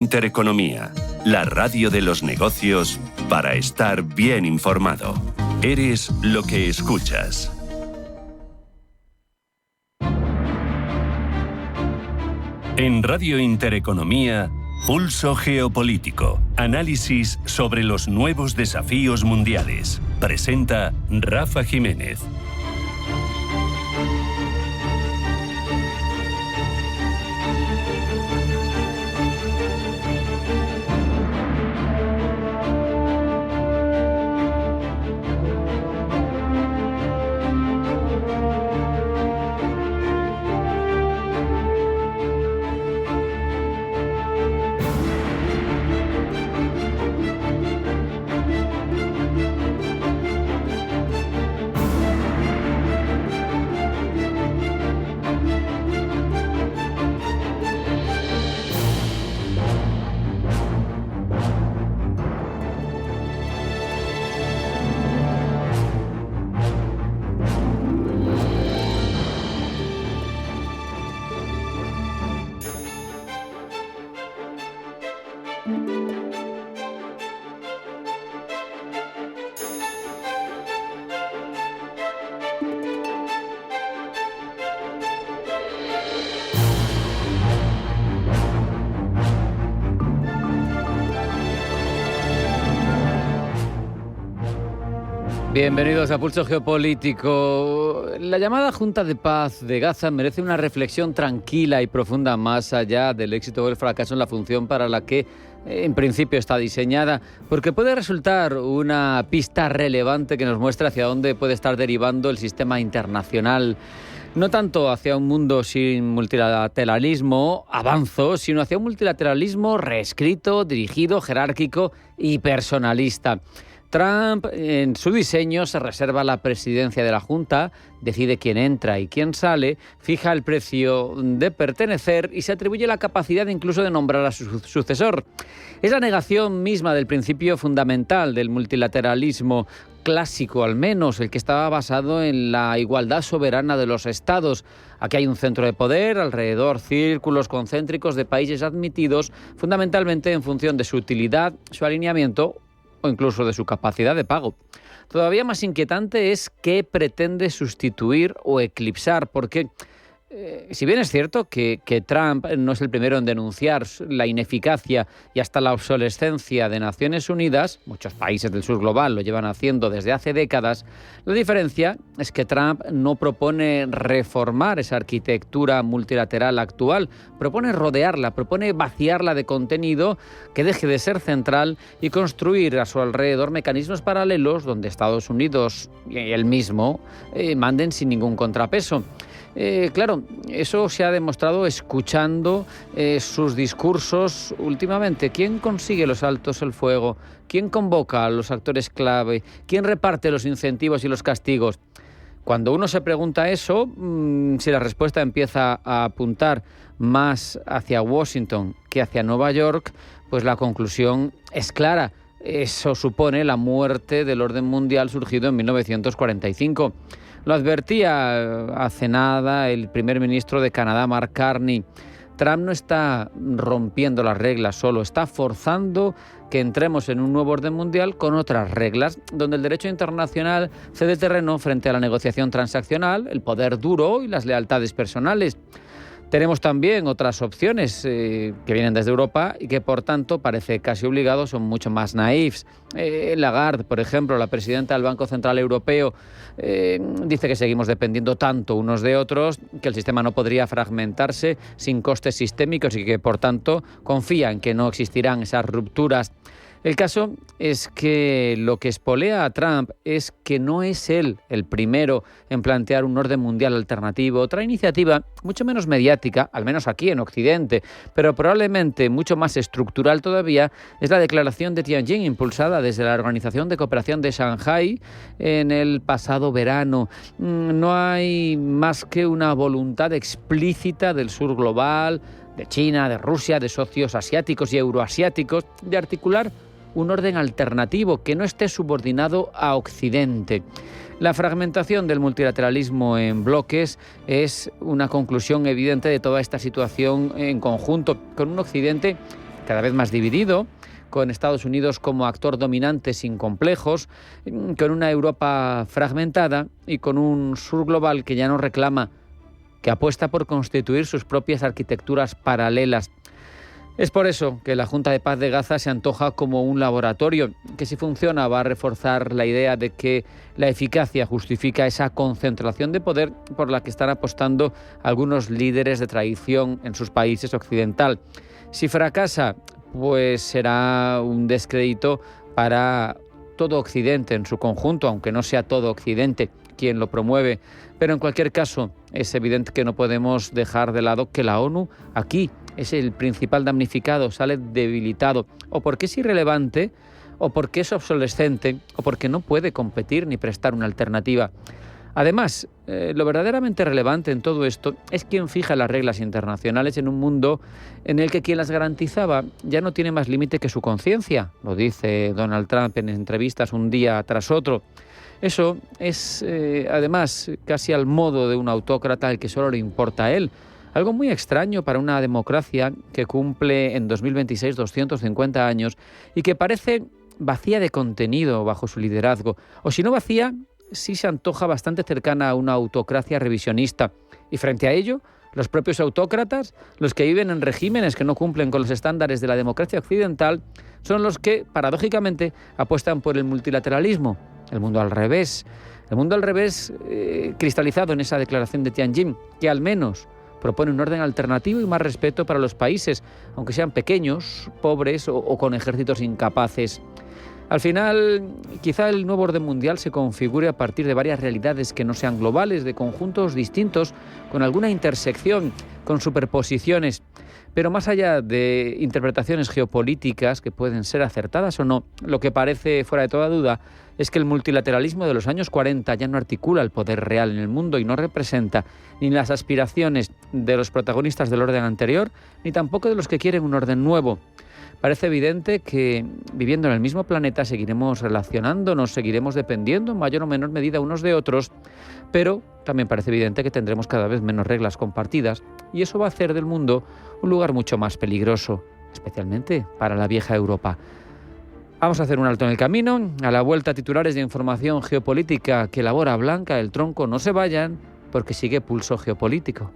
Intereconomía, la radio de los negocios para estar bien informado. Eres lo que escuchas. En Radio Intereconomía, Pulso Geopolítico. Análisis sobre los nuevos desafíos mundiales. Presenta Rafa Jiménez. Bienvenidos a Pulso Geopolítico. La llamada Junta de Paz de Gaza merece una reflexión tranquila y profunda más allá del éxito o el fracaso en la función para la que en principio está diseñada, porque puede resultar una pista relevante que nos muestra hacia dónde puede estar derivando el sistema internacional. No tanto hacia un mundo sin multilateralismo, avanzo, sino hacia un multilateralismo reescrito, dirigido, jerárquico y personalista. Trump, en su diseño, se reserva la presidencia de la Junta, decide quién entra y quién sale, fija el precio de pertenecer y se atribuye la capacidad incluso de nombrar a su sucesor. Es la negación misma del principio fundamental del multilateralismo clásico, al menos, el que estaba basado en la igualdad soberana de los estados. Aquí hay un centro de poder, alrededor círculos concéntricos de países admitidos, fundamentalmente en función de su utilidad, su alineamiento o incluso de su capacidad de pago. Todavía más inquietante es qué pretende sustituir o eclipsar, porque si bien es cierto que Trump no es el primero en denunciar la ineficacia y hasta la obsolescencia de Naciones Unidas, muchos países del sur global lo llevan haciendo desde hace décadas, la diferencia es que Trump no propone reformar esa arquitectura multilateral actual, propone rodearla, propone vaciarla de contenido que deje de ser central y construir a su alrededor mecanismos paralelos donde Estados Unidos y él mismo manden sin ningún contrapeso. Claro, eso se ha demostrado escuchando sus discursos últimamente. ¿Quién consigue los altos el fuego? ¿Quién convoca a los actores clave? ¿Quién reparte los incentivos y los castigos? Cuando uno se pregunta eso, si la respuesta empieza a apuntar más hacia Washington que hacia Nueva York, pues la conclusión es clara. Eso supone la muerte del orden mundial surgido en 1945. Lo advertía hace nada el primer ministro de Canadá, Mark Carney. Trump no está rompiendo las reglas solo, está forzando que entremos en un nuevo orden mundial con otras reglas, donde el derecho internacional cede terreno frente a la negociación transaccional, el poder duro y las lealtades personales. Tenemos también otras opciones que vienen desde Europa y que, por tanto, parece casi obligado, son mucho más naïfs. Lagarde, por ejemplo, la presidenta del Banco Central Europeo, dice que seguimos dependiendo tanto unos de otros que el sistema no podría fragmentarse sin costes sistémicos y que, por tanto, confía en que no existirán esas rupturas. El caso es que lo que espolea a Trump es que no es él el primero en plantear un orden mundial alternativo. Otra iniciativa mucho menos mediática, al menos aquí en Occidente, pero probablemente mucho más estructural todavía, es la declaración de Tianjin, impulsada desde la Organización de Cooperación de Shanghái en el pasado verano. No hay más que una voluntad explícita del sur global, de China, de Rusia, de socios asiáticos y euroasiáticos, de articular un orden alternativo que no esté subordinado a Occidente. La fragmentación del multilateralismo en bloques es una conclusión evidente de toda esta situación en conjunto, con un Occidente cada vez más dividido, con Estados Unidos como actor dominante sin complejos, con una Europa fragmentada y con un sur global que ya no reclama, que apuesta por constituir sus propias arquitecturas paralelas. Es por eso que la Junta de Paz de Gaza se antoja como un laboratorio que, si funciona, va a reforzar la idea de que la eficacia justifica esa concentración de poder por la que están apostando algunos líderes de tradición en sus países occidental. Si fracasa, pues será un descrédito para todo Occidente en su conjunto, aunque no sea todo Occidente quien lo promueve. Pero en cualquier caso, es evidente que no podemos dejar de lado que la ONU aquí es el principal damnificado, sale debilitado, o porque es irrelevante, o porque es obsolescente, o porque no puede competir ni prestar una alternativa. Además, lo verdaderamente relevante en todo esto es quién fija las reglas internacionales en un mundo en el que quien las garantizaba ya no tiene más límite que su conciencia, lo dice Donald Trump en entrevistas un día tras otro. Eso es, además, casi al modo de un autócrata al que solo le importa a él. Algo muy extraño para una democracia que cumple en 2026 250 años y que parece vacía de contenido bajo su liderazgo. O si no vacía, sí se antoja bastante cercana a una autocracia revisionista. Y frente a ello, los propios autócratas, los que viven en regímenes que no cumplen con los estándares de la democracia occidental, son los que, paradójicamente, apuestan por el multilateralismo. El mundo al revés. El mundo al revés cristalizado en esa declaración de Tianjin, que al menos propone un orden alternativo y más respeto para los países, aunque sean pequeños, pobres o con ejércitos incapaces. Al final, quizá el nuevo orden mundial se configure a partir de varias realidades que no sean globales, de conjuntos distintos, con alguna intersección, con superposiciones. Pero más allá de interpretaciones geopolíticas que pueden ser acertadas o no, lo que parece fuera de toda duda es que el multilateralismo de los años 40 ya no articula el poder real en el mundo y no representa ni las aspiraciones de los protagonistas del orden anterior, ni tampoco de los que quieren un orden nuevo. Parece evidente que, viviendo en el mismo planeta, seguiremos relacionándonos, seguiremos dependiendo en mayor o menor medida unos de otros, pero también parece evidente que tendremos cada vez menos reglas compartidas y eso va a hacer del mundo un lugar mucho más peligroso, especialmente para la vieja Europa. Vamos a hacer un alto en el camino. A la vuelta, titulares de información geopolítica que elabora Blanca del Tronco. No se vayan, porque sigue Pulso Geopolítico.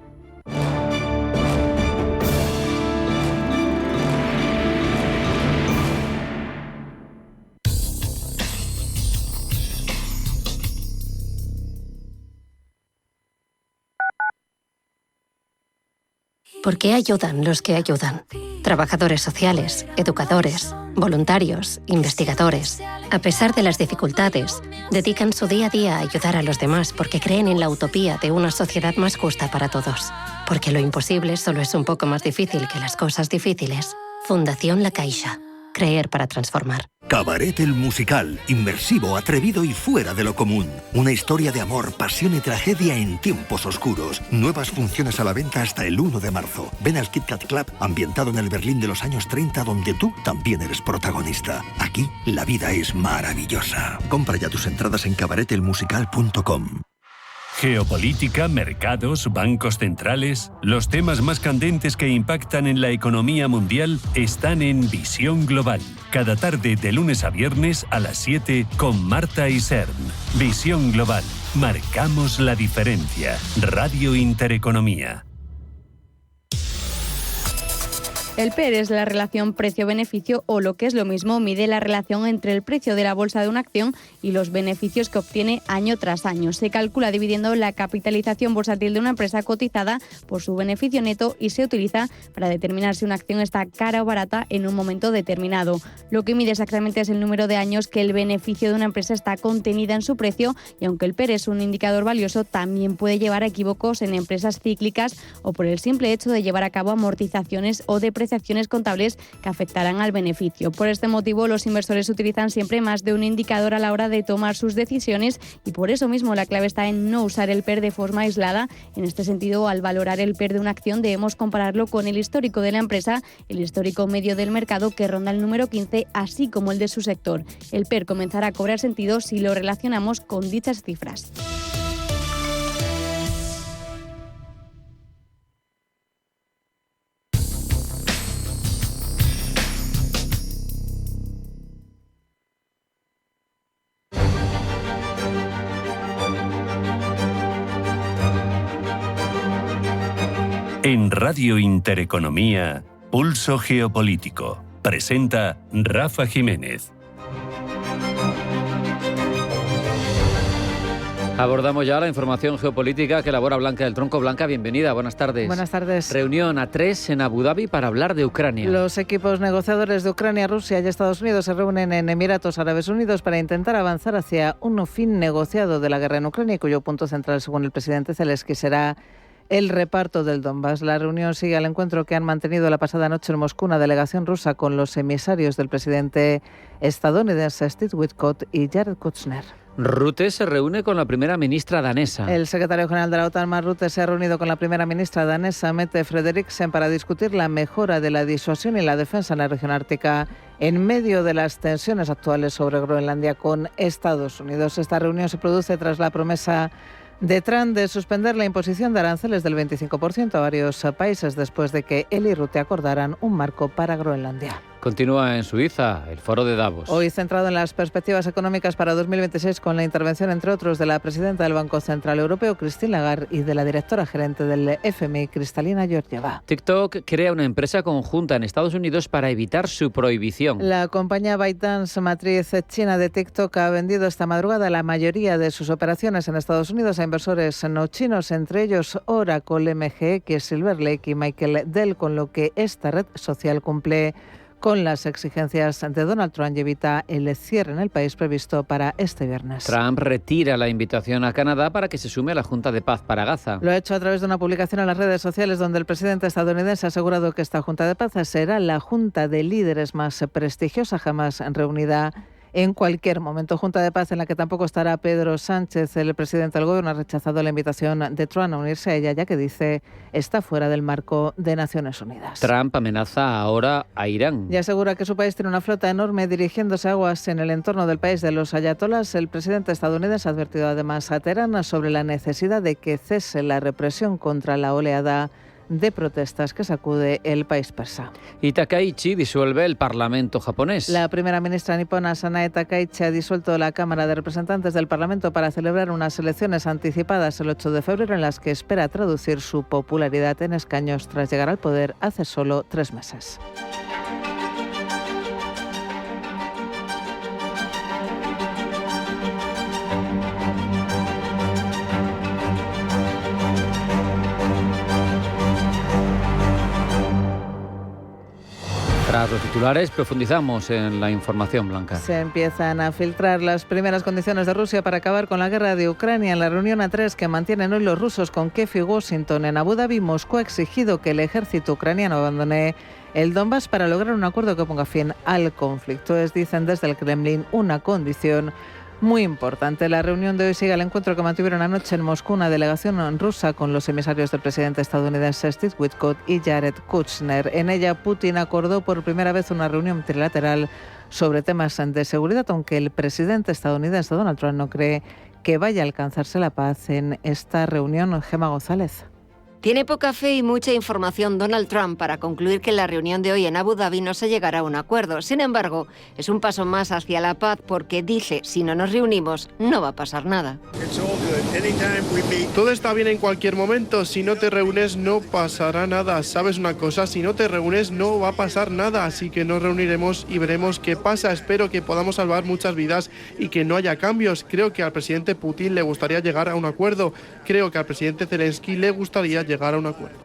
¿Por qué ayudan los que ayudan? Trabajadores sociales, educadores, voluntarios, investigadores. A pesar de las dificultades, dedican su día a día a ayudar a los demás porque creen en la utopía de una sociedad más justa para todos. Porque lo imposible solo es un poco más difícil que las cosas difíciles. Fundación La Caixa. Creer para transformar. Cabaret el musical, inmersivo, atrevido y fuera de lo común. Una historia de amor, pasión y tragedia en tiempos oscuros. Nuevas funciones a la venta hasta el 1 de marzo. Ven al Kit Kat Club, ambientado en el Berlín de los años 30, donde tú también eres protagonista. Aquí, la vida es maravillosa. Compra ya tus entradas en cabaretelmusical.com. Geopolítica, mercados, bancos centrales. Los temas más candentes que impactan en la economía mundial están en Visión Global. Cada tarde de lunes a viernes a las 7 con Marta Isern. Visión Global. Marcamos la diferencia. Radio Intereconomía. El PER es la relación precio-beneficio o, lo que es lo mismo, mide la relación entre el precio de la bolsa de una acción y los beneficios que obtiene año tras año. Se calcula dividiendo la capitalización bursátil de una empresa cotizada por su beneficio neto y se utiliza para determinar si una acción está cara o barata en un momento determinado. Lo que mide exactamente es el número de años que el beneficio de una empresa está contenida en su precio y, aunque el PER es un indicador valioso, también puede llevar a equívocos en empresas cíclicas o por el simple hecho de llevar a cabo amortizaciones o depreciaciones contables que afectarán al beneficio. Por este motivo, los inversores utilizan siempre más de un indicador a la hora de tomar sus decisiones y por eso mismo la clave está en no usar el PER de forma aislada. En este sentido, al valorar el PER de una acción debemos compararlo con el histórico de la empresa, el histórico medio del mercado que ronda el número 15, así como el de su sector. El PER comenzará a cobrar sentido si lo relacionamos con dichas cifras. En Radio Intereconomía, Pulso Geopolítico. Presenta Rafa Jiménez. Abordamos ya la información geopolítica que elabora Blanca del Tronco. Blanca, bienvenida, buenas tardes. Buenas tardes. Reunión a 3 en Abu Dhabi para hablar de Ucrania. Los equipos negociadores de Ucrania, Rusia y Estados Unidos se reúnen en Emiratos Árabes Unidos para intentar avanzar hacia un fin negociado de la guerra en Ucrania, cuyo punto central, según el presidente Zelensky, será el reparto del Donbass. La reunión sigue al encuentro que han mantenido la pasada noche en Moscú una delegación rusa con los emisarios del presidente estadounidense Steve Witkoff y Jared Kushner. Rutte se reúne con la primera ministra danesa. El secretario general de la OTAN, Mark Rutte, se ha reunido con la primera ministra danesa, Mette Frederiksen, para discutir la mejora de la disuasión y la defensa en la región ártica en medio de las tensiones actuales sobre Groenlandia con Estados Unidos. Esta reunión se produce tras la promesa de Trump de suspender la imposición de aranceles del 25% a varios países después de que él y Rutte acordaran un marco para Groenlandia. Continúa en Suiza el foro de Davos. Hoy centrado en las perspectivas económicas para 2026 con la intervención, entre otros, de la presidenta del Banco Central Europeo, Christine Lagarde, y de la directora gerente del FMI, Kristalina Georgieva. TikTok crea una empresa conjunta en Estados Unidos para evitar su prohibición. La compañía ByteDance, matriz china de TikTok, ha vendido esta madrugada la mayoría de sus operaciones en Estados Unidos a inversores no chinos, entre ellos Oracle, MGX, Silver Lake y Michael Dell, con lo que esta red social cumple con las exigencias de Donald Trump y evita el cierre en el país previsto para este viernes. Trump retira la invitación a Canadá para que se sume a la Junta de Paz para Gaza. Lo ha hecho a través de una publicación en las redes sociales donde el presidente estadounidense ha asegurado que esta Junta de Paz será la junta de líderes más prestigiosa jamás reunida en cualquier momento. Junta de Paz en la que tampoco estará Pedro Sánchez. El presidente del gobierno ha rechazado la invitación de Trump a unirse a ella, ya que dice está fuera del marco de Naciones Unidas. Trump amenaza ahora a Irán. Y asegura que su país tiene una flota enorme dirigiéndose a aguas en el entorno del país de los ayatolás. El presidente estadounidense ha advertido además a Teherán sobre la necesidad de que cese la represión contra la oleada de protestas que sacude el país persa. Y Takaichi disuelve el Parlamento japonés. La primera ministra nipona Sanae Takaichi ha disuelto la Cámara de Representantes del Parlamento para celebrar unas elecciones anticipadas el 8 de febrero en las que espera traducir su popularidad en escaños tras llegar al poder hace solo 3 meses. Tras los titulares, profundizamos en la información, Blanca. Se empiezan a filtrar las primeras condiciones de Rusia para acabar con la guerra de Ucrania. En la reunión A3 que mantienen hoy los rusos con Kiev y Washington en Abu Dhabi, Moscú ha exigido que el ejército ucraniano abandone el Donbass para lograr un acuerdo que ponga fin al conflicto. Es, dicen desde el Kremlin, una condición muy importante. La reunión de hoy sigue al encuentro que mantuvieron anoche en Moscú una delegación rusa con los emisarios del presidente estadounidense Steve Witkoff y Jared Kushner. En ella, Putin acordó por primera vez una reunión trilateral sobre temas de seguridad, aunque el presidente estadounidense Donald Trump no cree que vaya a alcanzarse la paz en esta reunión. Gemma González. Tiene poca fe y mucha información Donald Trump para concluir que en la reunión de hoy en Abu Dhabi no se llegará a un acuerdo. Sin embargo, es un paso más hacia la paz porque dice, si no nos reunimos, no va a pasar nada. Todo está bien en cualquier momento. Si no te reúnes, no pasará nada. ¿Sabes una cosa? Si no te reúnes, no va a pasar nada. Así que nos reuniremos y veremos qué pasa. Espero que podamos salvar muchas vidas y que no haya cambios. Creo que al presidente Putin le gustaría llegar a un acuerdo. Creo que al presidente Zelensky le gustaría llegar a un acuerdo.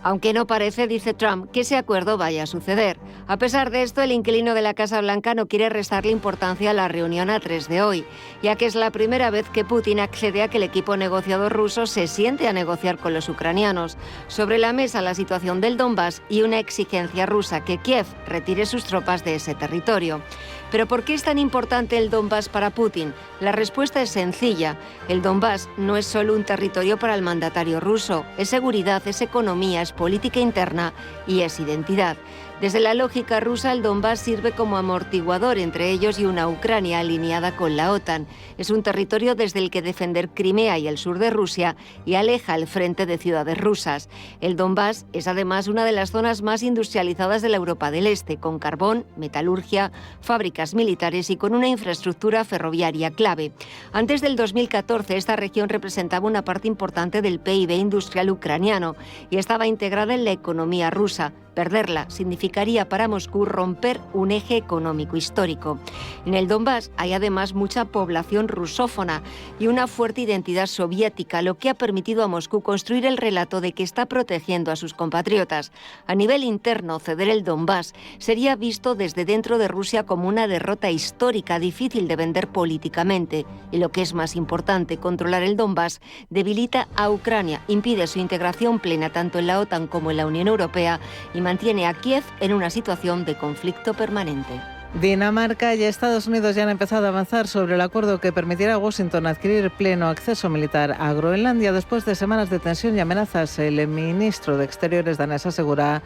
Aunque no parece, dice Trump, que ese acuerdo vaya a suceder. A pesar de esto, el inquilino de la Casa Blanca no quiere restarle importancia a la reunión A3 de hoy, ya que es la primera vez que Putin accede a que el equipo negociador ruso se siente a negociar con los ucranianos. Sobre la mesa la situación del Donbass y una exigencia rusa que Kiev retire sus tropas de ese territorio. ¿Pero por qué es tan importante el Donbass para Putin? La respuesta es sencilla. El Donbass no es solo un territorio para el mandatario ruso. Es seguridad, es economía, es política interna y es identidad. Desde la lógica rusa, el Donbass sirve como amortiguador entre ellos y una Ucrania alineada con la OTAN. Es un territorio desde el que defender Crimea y el sur de Rusia y aleja al frente de ciudades rusas. El Donbass es además una de las zonas más industrializadas de la Europa del Este, con carbón, metalurgia, fábricas fábricas militares y con una infraestructura ferroviaria clave. Antes del 2014, esta región representaba una parte importante del PIB industrial ucraniano y estaba integrada en la economía rusa. Perderla significaría para Moscú romper un eje económico histórico. En el Donbass hay además mucha población rusófona y una fuerte identidad soviética, lo que ha permitido a Moscú construir el relato de que está protegiendo a sus compatriotas. A nivel interno, ceder el Donbass sería visto desde dentro de Rusia como una derrota histórica difícil de vender políticamente. Y lo que es más importante, controlar el Donbass debilita a Ucrania, impide su integración plena tanto en la OTAN como en la Unión Europea y mantiene a Kiev en una situación de conflicto permanente. Dinamarca y Estados Unidos ya han empezado a avanzar sobre el acuerdo que permitirá a Washington adquirir pleno acceso militar a Groenlandia después de semanas de tensión y amenazas. El ministro de Exteriores danés asegura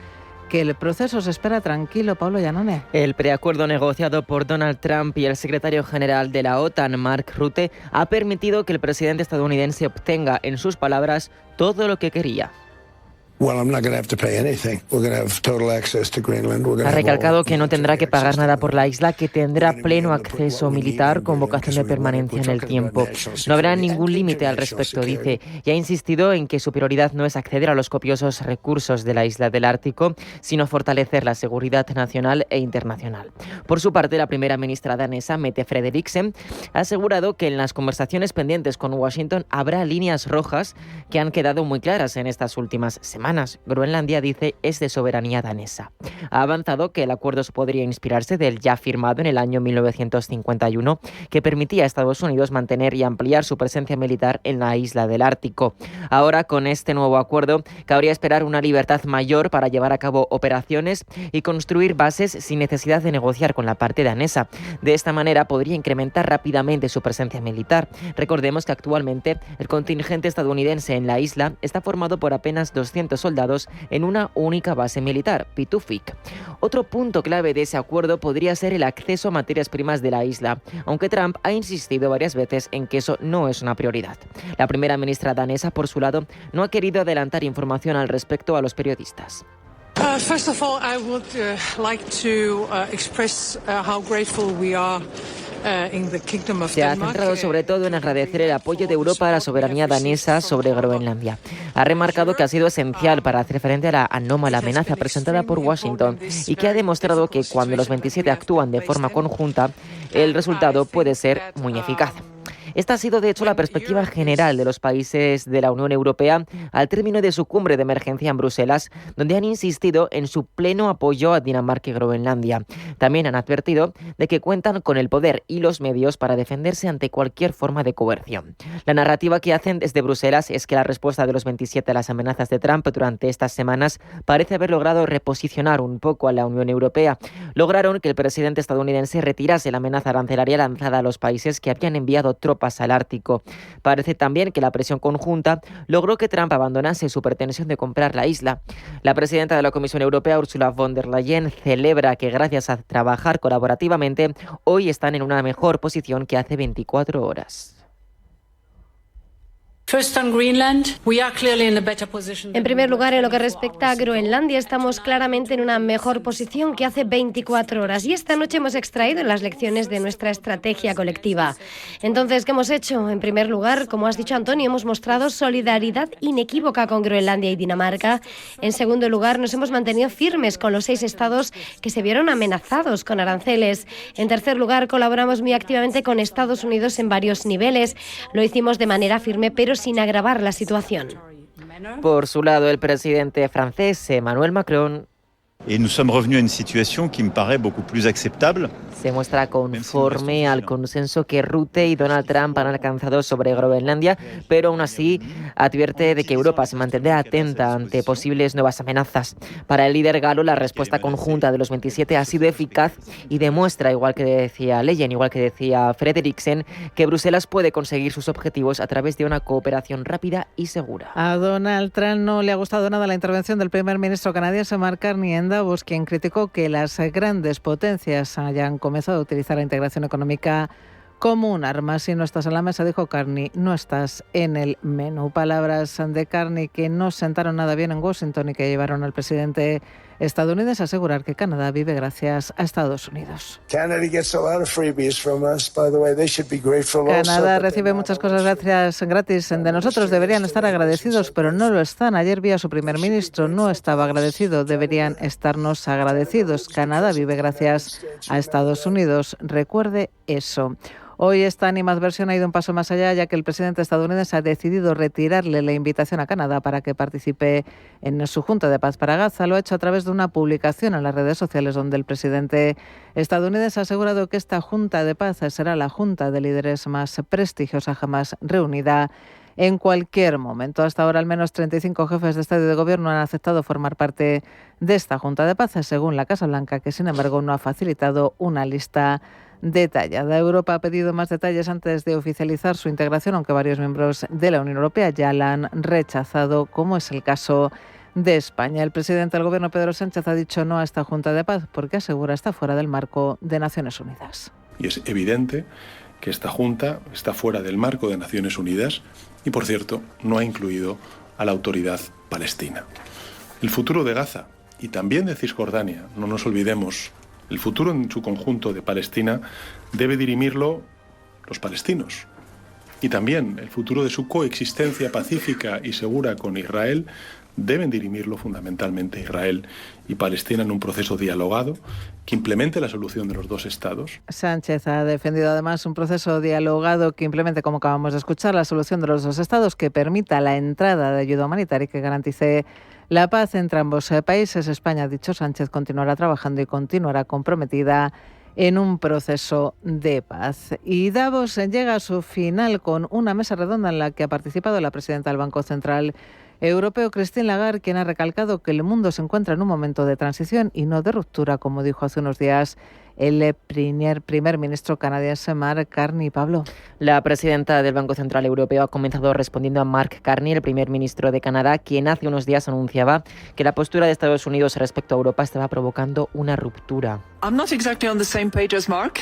que el proceso se espera tranquilo. Pablo Llanone. El preacuerdo negociado por Donald Trump y el secretario general de la OTAN, Mark Rutte, ha permitido que el presidente estadounidense obtenga, en sus palabras, todo lo que quería. Ha recalcado que no tendrá que pagar nada por la isla, que tendrá pleno acceso militar con vocación de permanencia en el tiempo. No habrá ningún límite al respecto, dice, y ha insistido en que su prioridad no es acceder a los copiosos recursos de la isla del Ártico, sino fortalecer la seguridad nacional e internacional. Por su parte, la primera ministra danesa, Mette Frederiksen, ha asegurado que en las conversaciones pendientes con Washington habrá líneas rojas que han quedado muy claras en estas últimas semanas. Groenlandia, dice, es de soberanía danesa. Ha avanzado que el acuerdo podría inspirarse del ya firmado en el año 1951, que permitía a Estados Unidos mantener y ampliar su presencia militar en la isla del Ártico. Ahora, con este nuevo acuerdo, cabría esperar una libertad mayor para llevar a cabo operaciones y construir bases sin necesidad de negociar con la parte danesa. De esta manera podría incrementar rápidamente su presencia militar. Recordemos que actualmente el contingente estadounidense en la isla está formado por apenas 200 soldados en una única base militar, Pitufik. Otro punto clave de ese acuerdo podría ser el acceso a materias primas de la isla, aunque Trump ha insistido varias veces en que eso no es una prioridad. La primera ministra danesa, por su lado, no ha querido adelantar información al respecto a los periodistas. First of all, I would like to express how grateful we are. Se ha centrado sobre todo en agradecer el apoyo de Europa a la soberanía danesa sobre Groenlandia. Ha remarcado que ha sido esencial para hacer frente a la anómala amenaza presentada por Washington y que ha demostrado que cuando los 27 actúan de forma conjunta, el resultado puede ser muy eficaz. Esta ha sido, de hecho, la perspectiva general de los países de la Unión Europea al término de su cumbre de emergencia en Bruselas, donde han insistido en su pleno apoyo a Dinamarca y Groenlandia. También han advertido de que cuentan con el poder y los medios para defenderse ante cualquier forma de coerción. La narrativa que hacen desde Bruselas es que la respuesta de los 27 a las amenazas de Trump durante estas semanas parece haber logrado reposicionar un poco a la Unión Europea. Lograron que el presidente estadounidense retirase la amenaza arancelaria lanzada a los países que habían enviado tropas al Ártico. Parece también que la presión conjunta logró que Trump abandonase su pretensión de comprar la isla. La presidenta de la Comisión Europea, Ursula von der Leyen, celebra que gracias a trabajar colaborativamente, hoy están en una mejor posición que hace 24 horas. En primer lugar, en lo que respecta a Groenlandia, estamos claramente en una mejor posición que hace 24 horas. Y esta noche hemos extraído las lecciones de nuestra estrategia colectiva. Entonces, ¿qué hemos hecho? En primer lugar, como has dicho, Antonio, hemos mostrado solidaridad inequívoca con Groenlandia y Dinamarca. En segundo lugar, nos hemos mantenido firmes con los 6 estados que se vieron amenazados con aranceles. En tercer lugar, colaboramos muy activamente con Estados Unidos en varios niveles. Lo hicimos de manera firme, pero sin agravar la situación. Por su lado, el presidente francés, Emmanuel Macron, Et nous sommes revenus à une situation qui me paraît beaucoup plus acceptable. Se muestra conforme al consenso que Rutte y Donald Trump han alcanzado sobre Groenlandia, pero aún así advierte de que Europa se mantendrá atenta ante posibles nuevas amenazas. Para el líder galo, la respuesta conjunta de los 27 ha sido eficaz y demuestra, igual que decía Leyen, igual que decía Frederiksen, que Bruselas puede conseguir sus objetivos a través de una cooperación rápida y segura. A Donald Trump no le ha gustado nada la intervención del primer ministro canadiense Mark Carney en Davos, quien criticó que las grandes potencias hayan comenzado a utilizar la integración económica como un arma. Si no estás en la mesa, dijo Carney, no estás en el menú. Palabras de Carney que no sentaron nada bien en Washington y que llevaron al presidente estadounidense asegurar que Canadá vive gracias a Estados Unidos. Canadá recibe muchas cosas gratis de nosotros. Deberían estar agradecidos, pero no lo están. Ayer vi a su primer ministro, no estaba agradecido. Deberían estarnos agradecidos. Canadá vive gracias a Estados Unidos. Recuerde eso. Hoy esta animadversión ha ido un paso más allá, ya que el presidente estadounidense ha decidido retirarle la invitación a Canadá para que participe en su Junta de Paz para Gaza. Lo ha hecho a través de una publicación en las redes sociales donde el presidente estadounidense ha asegurado que esta Junta de Paz será la junta de líderes más prestigiosa jamás reunida en cualquier momento. Hasta ahora, al menos 35 jefes de Estado y de Gobierno han aceptado formar parte de esta Junta de Paz, según la Casa Blanca, que sin embargo no ha facilitado una lista detallada. Europa ha pedido más detalles antes de oficializar su integración, aunque varios miembros de la Unión Europea ya la han rechazado, como es el caso de España. El presidente del Gobierno, Pedro Sánchez, ha dicho no a esta Junta de Paz porque asegura está fuera del marco de Naciones Unidas. Y es evidente que esta Junta está fuera del marco de Naciones Unidas y, por cierto, no ha incluido a la Autoridad Palestina. El futuro de Gaza y también de Cisjordania, no nos olvidemos, el futuro en su conjunto de Palestina debe dirimirlo los palestinos. Y también el futuro de su coexistencia pacífica y segura con Israel deben dirimirlo fundamentalmente Israel y Palestina en un proceso dialogado que implemente la solución de los dos estados. Sánchez ha defendido además un proceso dialogado que implemente, como acabamos de escuchar, la solución de los dos estados, que permita la entrada de ayuda humanitaria y que garantice la paz entre ambos países. España, ha dicho Sánchez, continuará trabajando y continuará comprometida en un proceso de paz. Y Davos llega a su final con una mesa redonda en la que ha participado la presidenta del Banco Central Europeo, Christine Lagarde, quien ha recalcado que el mundo se encuentra en un momento de transición y no de ruptura, como dijo hace unos días el primer ministro canadiense Mark Carney. Pablo. La presidenta del Banco Central Europeo ha comenzado respondiendo a Mark Carney, el primer ministro de Canadá, quien hace unos días anunciaba que la postura de Estados Unidos respecto a Europa estaba provocando una ruptura. I'm not exactly on the same page as Mark.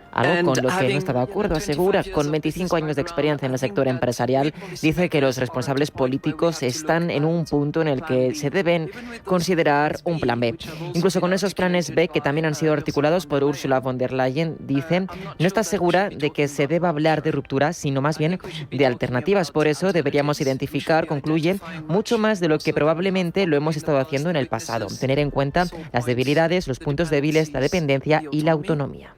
Algo con lo que no está de acuerdo, asegura. Con 25 años de experiencia en el sector empresarial, dice que los responsables políticos están en un punto en el que se deben considerar un plan B. Incluso con esos planes B, que también han sido articulados por Ursula von der Leyen, dice, no está segura de que se deba hablar de ruptura, sino más bien de alternativas. Por eso deberíamos identificar, concluye, mucho más de lo que probablemente lo hemos estado haciendo en el pasado. Tener en cuenta las debilidades, los puntos débiles, la dependencia y la autonomía.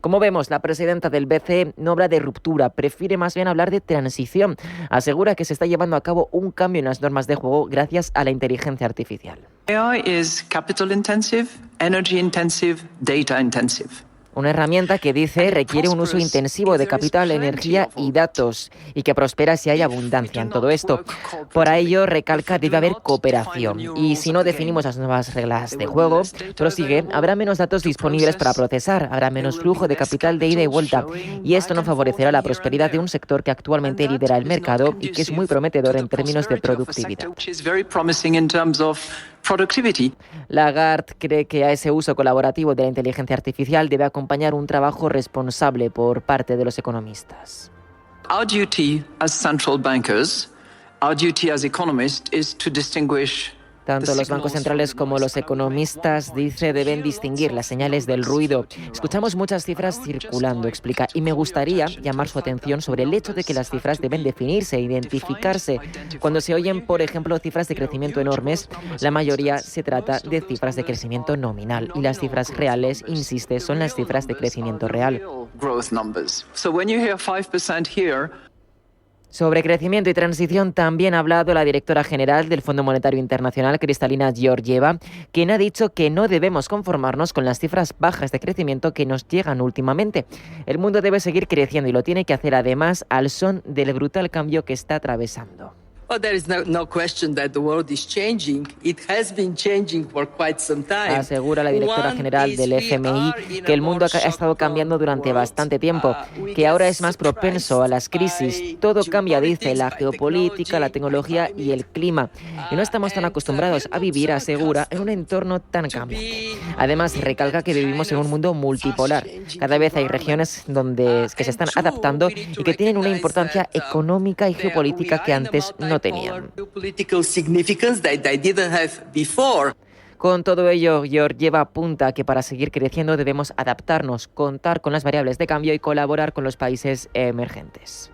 Como vemos, la presidenta del BCE no habla de ruptura, prefiere más bien hablar de transición. Asegura que se está llevando a cabo un cambio en las normas de juego gracias a la inteligencia artificial. AI is capital intensive, energy intensive, data intensive. Una herramienta que dice requiere un uso intensivo de capital, energía y datos, y que prospera si hay abundancia en todo esto. Por ello, recalca, debe haber cooperación. Y si no definimos las nuevas reglas de juego, prosigue, habrá menos datos disponibles para procesar, habrá menos flujo de capital de ida y vuelta. Y esto no favorecerá la prosperidad de un sector que actualmente lidera el mercado y que es muy prometedor en términos de productividad. Lagarde cree que a ese uso colaborativo de la inteligencia artificial debe acompañar un trabajo responsable por parte de los economistas. Our duty as central bankers, our duty as economists is to distinguish. Tanto los bancos centrales como los economistas, dice, deben distinguir las señales del ruido. Escuchamos muchas cifras circulando, explica, y me gustaría llamar su atención sobre el hecho de que las cifras deben definirse, identificarse. Cuando se oyen, por ejemplo, cifras de crecimiento enormes, la mayoría se trata de cifras de crecimiento nominal y las cifras reales, insiste, son las cifras de crecimiento real. Sobre crecimiento y transición también ha hablado la directora general del Fondo Monetario Internacional, Kristalina Georgieva, quien ha dicho que no debemos conformarnos con las cifras bajas de crecimiento que nos llegan últimamente. El mundo debe seguir creciendo y lo tiene que hacer además al son del brutal cambio que está atravesando. Asegura la directora general del FMI que el mundo ha estado cambiando durante bastante tiempo, que ahora es más propenso a las crisis. Todo cambia, dice, la geopolítica, la tecnología y el clima. Y no estamos tan acostumbrados a vivir, asegura, en un entorno tan cambiante. Además, recalca que vivimos en un mundo multipolar. Cada vez hay regiones que se están adaptando y que tienen una importancia económica y geopolítica que antes no tenían. Con todo ello, Georgieva apunta que para seguir creciendo debemos adaptarnos, contar con las variables de cambio y colaborar con los países emergentes.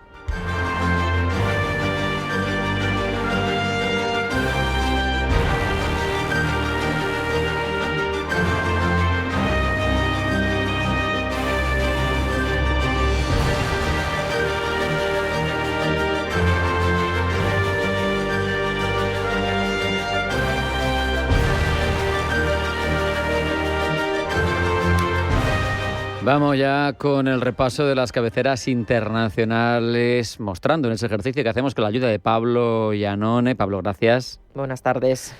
Vamos ya con el repaso de las cabeceras internacionales, mostrando en ese ejercicio que hacemos con la ayuda de Pablo Iannone. Pablo, gracias. Buenas tardes.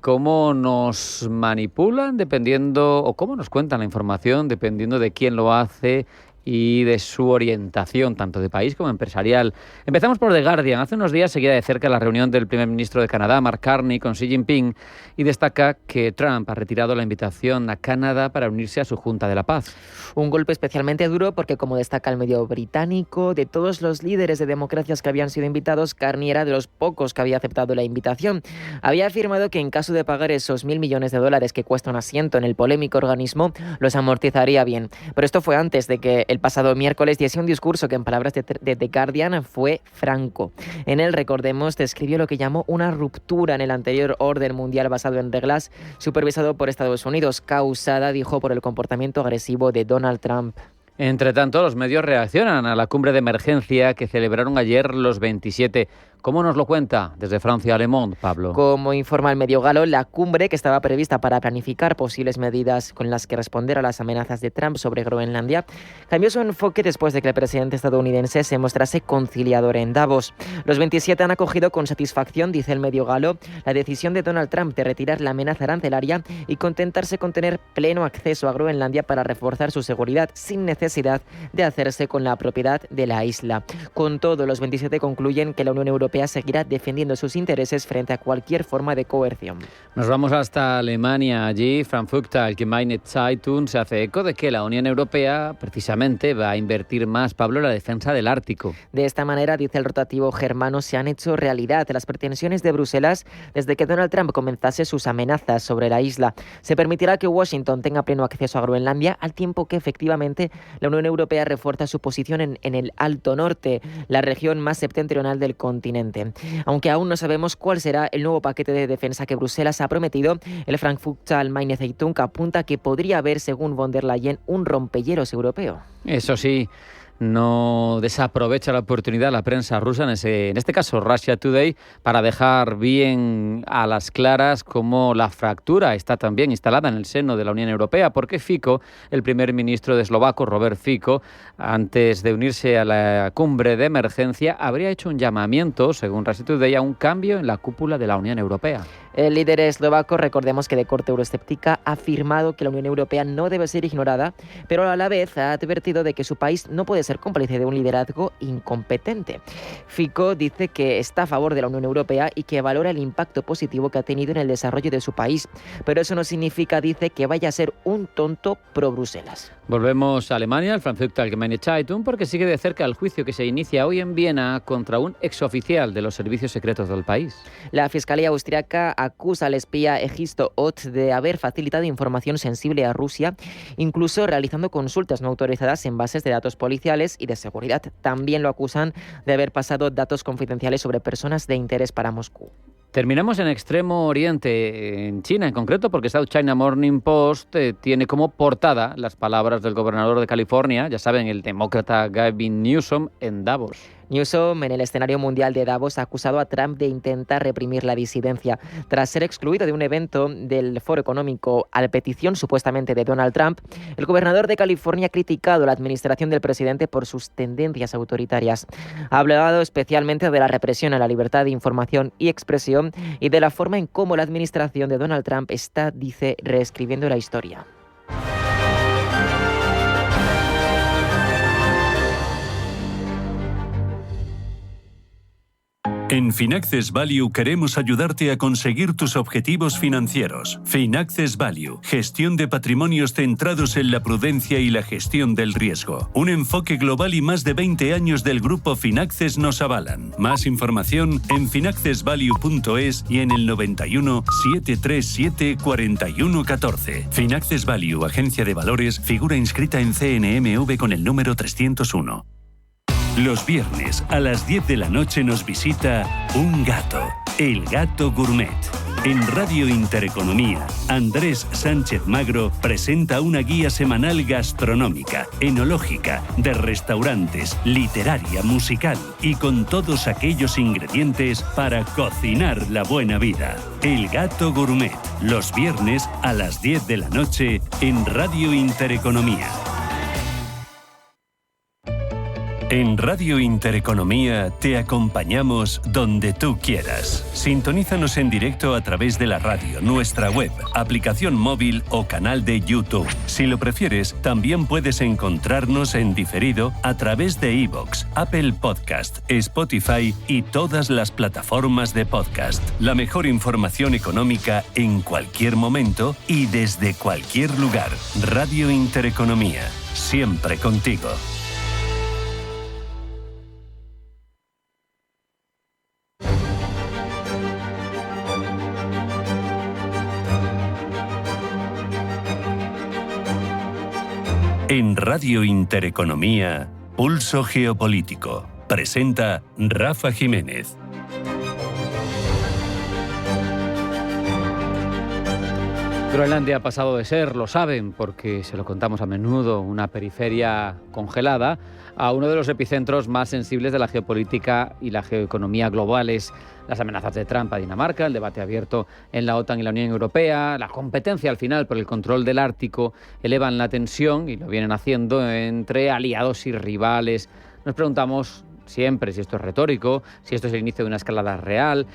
¿Cómo nos manipulan dependiendo, o cómo nos cuentan la información dependiendo de quién lo hace y de su orientación, tanto de país como empresarial? Empezamos por The Guardian. Hace unos días seguía de cerca la reunión del primer ministro de Canadá, Mark Carney, con Xi Jinping, y destaca que Trump ha retirado la invitación a Canadá para unirse a su Junta de la Paz. Un golpe especialmente duro porque, como destaca el medio británico, de todos los líderes de democracias que habían sido invitados, Carney era de los pocos que había aceptado la invitación. Había afirmado que en caso de pagar esos $1.000 millones que cuesta un asiento en el polémico organismo, los amortizaría bien. Pero esto fue antes de que el pasado miércoles diese un discurso que, en palabras de The Guardian, fue franco. En él, recordemos, describió lo que llamó una ruptura en el anterior orden mundial basado en reglas, supervisado por Estados Unidos, causada, dijo, por el comportamiento agresivo de Donald Trump. Entre tanto, los medios reaccionan a la cumbre de emergencia que celebraron ayer los 27. ¿Cómo nos lo cuenta desde Francia Le Monde, Pablo? Como informa el medio galo, la cumbre, que estaba prevista para planificar posibles medidas con las que responder a las amenazas de Trump sobre Groenlandia, cambió su enfoque después de que el presidente estadounidense se mostrase conciliador en Davos. Los 27 han acogido con satisfacción, dice el medio galo, la decisión de Donald Trump de retirar la amenaza arancelaria y contentarse con tener pleno acceso a Groenlandia para reforzar su seguridad, sin necesidad de hacerse con la propiedad de la isla. Con todo, los 27 concluyen que la Unión Europea seguirá defendiendo sus intereses frente a cualquier forma de coerción. Nos vamos hasta Alemania. Allí, Frankfurter Allgemeine Zeitung se hace eco de que la Unión Europea precisamente va a invertir más, Pablo, en la defensa del Ártico. De esta manera, dice el rotativo germano, se han hecho realidad las pretensiones de Bruselas desde que Donald Trump comenzase sus amenazas sobre la isla. Se permitirá que Washington tenga pleno acceso a Groenlandia, al tiempo que efectivamente la Unión Europea refuerza su posición en el Alto Norte, la región más septentrional del continente. Aunque aún no sabemos cuál será el nuevo paquete de defensa que Bruselas ha prometido, el Frankfurter Allgemeine Zeitung apunta que podría haber, según von der Leyen, un rompehielos europeo. Eso sí, no desaprovecha la oportunidad la prensa rusa, en este caso Russia Today, para dejar bien a las claras cómo la fractura está también instalada en el seno de la Unión Europea, porque Fico, el primer ministro de eslovaco, Robert Fico, antes de unirse a la cumbre de emergencia, habría hecho un llamamiento, según Russia Today, a un cambio en la cúpula de la Unión Europea. El líder eslovaco, recordemos que de corte euroescéptica, ha afirmado que la Unión Europea no debe ser ignorada, pero a la vez ha advertido de que su país no puede ser cómplice de un liderazgo incompetente. Fico dice que está a favor de la Unión Europea y que valora el impacto positivo que ha tenido en el desarrollo de su país, pero eso no significa, dice, que vaya a ser un tonto pro Bruselas. Volvemos a Alemania, al Frankfurter Allgemeine Zeitung, porque sigue de cerca el juicio que se inicia hoy en Viena contra un exoficial de los servicios secretos del país. La Fiscalía austriaca acusa al espía Egisto Ott de haber facilitado información sensible a Rusia, incluso realizando consultas no autorizadas en bases de datos policiales y de seguridad. También lo acusan de haber pasado datos confidenciales sobre personas de interés para Moscú. Terminamos en Extremo Oriente, en China en concreto, porque South China Morning Post tiene como portada las palabras del gobernador de California, ya saben, el demócrata Gavin Newsom, en Davos. Newsom, en el escenario mundial de Davos, ha acusado a Trump de intentar reprimir la disidencia. Tras ser excluido de un evento del Foro Económico a la petición supuestamente de Donald Trump, el gobernador de California ha criticado la administración del presidente por sus tendencias autoritarias. Ha hablado especialmente de la represión a la libertad de información y expresión y de la forma en cómo la administración de Donald Trump está, dice, reescribiendo la historia. En Finaccess Value queremos ayudarte a conseguir tus objetivos financieros. Finaccess Value, gestión de patrimonios centrados en la prudencia y la gestión del riesgo. Un enfoque global y más de 20 años del grupo Finaccess nos avalan. Más información en finaccessvalue.es y en el 91 737 4114. Finaccess Value, agencia de valores, figura inscrita en CNMV con el número 301. Los viernes a las 10 de la noche nos visita un gato, el Gato Gourmet. En Radio Intereconomía, Andrés Sánchez Magro presenta una guía semanal gastronómica, enológica, de restaurantes, literaria, musical y con todos aquellos ingredientes para cocinar la buena vida. El Gato Gourmet, los viernes a las 10 de la noche en Radio Intereconomía. En Radio Intereconomía te acompañamos donde tú quieras. Sintonízanos en directo a través de la radio, nuestra web, aplicación móvil o canal de YouTube. Si lo prefieres, también puedes encontrarnos en diferido a través de iVoox, Apple Podcast, Spotify y todas las plataformas de podcast. La mejor información económica en cualquier momento y desde cualquier lugar. Radio Intereconomía, siempre contigo. En Radio Intereconomía, Pulso Geopolítico. Presenta Rafa Jiménez. Groenlandia ha pasado de ser, lo saben, porque se lo contamos a menudo, una periferia congelada, a uno de los epicentros más sensibles de la geopolítica y la geoeconomía globales. Las amenazas de Trump a Dinamarca, el debate abierto en la OTAN y la Unión Europea, la competencia al final por el control del Ártico elevan la tensión, y lo vienen haciendo, entre aliados y rivales. Nos preguntamos siempre si esto es retórico, si esto es el inicio de una escalada real.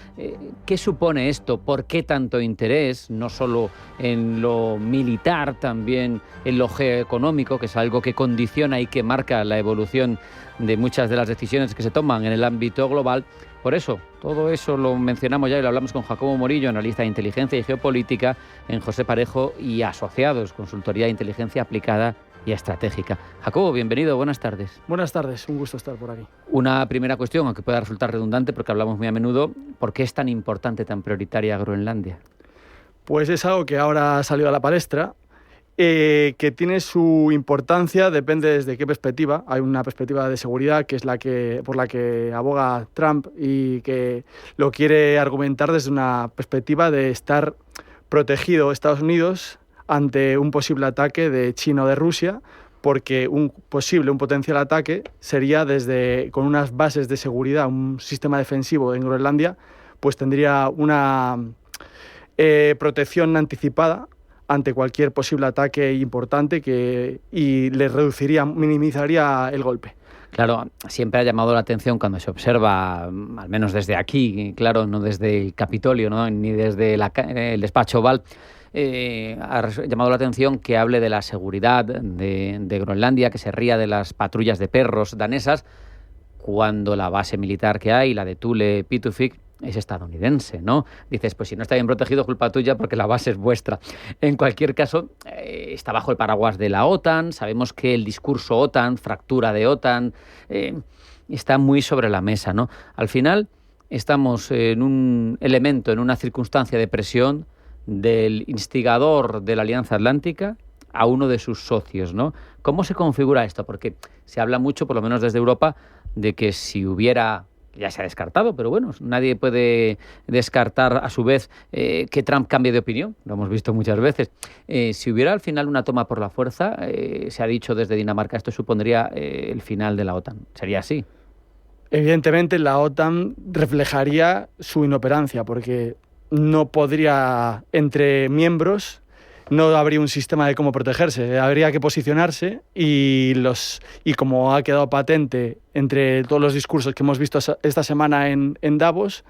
¿Qué supone esto? ¿Por qué tanto interés? No solo en lo militar, también en lo geoeconómico, que es algo que condiciona y que marca la evolución de muchas de las decisiones que se toman en el ámbito global. Por eso, todo eso lo mencionamos ya y lo hablamos con Jacobo Morillo, analista de inteligencia y geopolítica en José Parejo y Asociados, consultoría de inteligencia aplicada y estratégica. Jacobo, bienvenido, buenas tardes. Buenas tardes, un gusto estar por aquí. Una primera cuestión, aunque pueda resultar redundante porque hablamos muy a menudo, ¿por qué es tan importante, tan prioritaria Groenlandia? Pues es algo que ahora ha salido a la palestra, que tiene su importancia, depende desde qué perspectiva. Hay una perspectiva de seguridad que es por la que aboga Trump y que lo quiere argumentar desde una perspectiva de estar protegido Estados Unidos ante un posible ataque de China o de Rusia, porque un potencial ataque sería con unas bases de seguridad, un sistema defensivo en Groenlandia, pues tendría una protección anticipada ante cualquier posible ataque importante y le minimizaría el golpe. Claro, siempre ha llamado la atención cuando se observa, al menos desde aquí, claro, no desde el Capitolio, ¿no?, ni desde el despacho Oval, ha llamado la atención que hable de la seguridad de Groenlandia, que se ría de las patrullas de perros danesas, cuando la base militar que hay, la de Thule Pitufik, es estadounidense, ¿no? Dices, pues si no está bien protegido, culpa tuya porque la base es vuestra. En cualquier caso, está bajo el paraguas de la OTAN. Sabemos que el discurso OTAN, fractura de OTAN, está muy sobre la mesa, ¿no? Al final estamos en un elemento, en una circunstancia de presión del instigador de la Alianza Atlántica a uno de sus socios, ¿no? ¿Cómo se configura esto? Porque se habla mucho, por lo menos desde Europa, de que si hubiera, ya se ha descartado, pero bueno, nadie puede descartar a su vez que Trump cambie de opinión, lo hemos visto muchas veces. Si hubiera al final una toma por la fuerza, se ha dicho desde Dinamarca, esto supondría el final de la OTAN. ¿Sería así? Evidentemente la OTAN reflejaría su inoperancia, porque no podría, entre miembros, no habría un sistema de cómo protegerse. Habría que posicionarse y como ha quedado patente entre todos los discursos que hemos visto esta semana en Davos,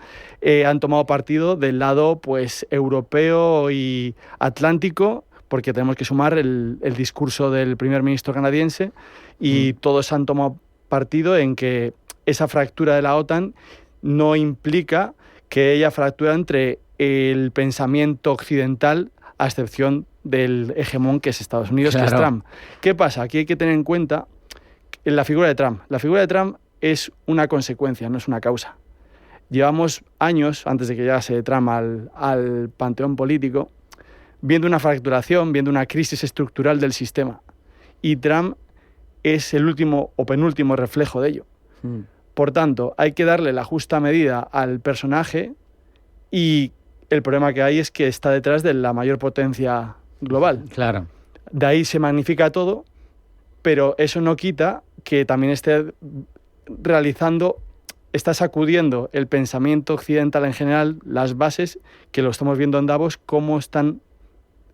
han tomado partido del lado pues europeo y atlántico, porque tenemos que sumar el discurso del primer ministro canadiense, y todos han tomado partido en que esa fractura de la OTAN no implica que haya fractura entre el pensamiento occidental, a excepción del hegemón que es Estados Unidos, claro, que es Trump. ¿Qué pasa? Aquí hay que tener en cuenta la figura de Trump. La figura de Trump es una consecuencia, no es una causa. Llevamos años, antes de que llegase Trump al panteón político, viendo una fracturación, viendo una crisis estructural del sistema. Y Trump es el último o penúltimo reflejo de ello. Por tanto, hay que darle la justa medida al personaje, y el problema que hay es que está detrás de la mayor potencia global. Claro. De ahí se magnifica todo, pero eso no quita que también esté sacudiendo el pensamiento occidental en general, las bases, que lo estamos viendo en Davos, cómo están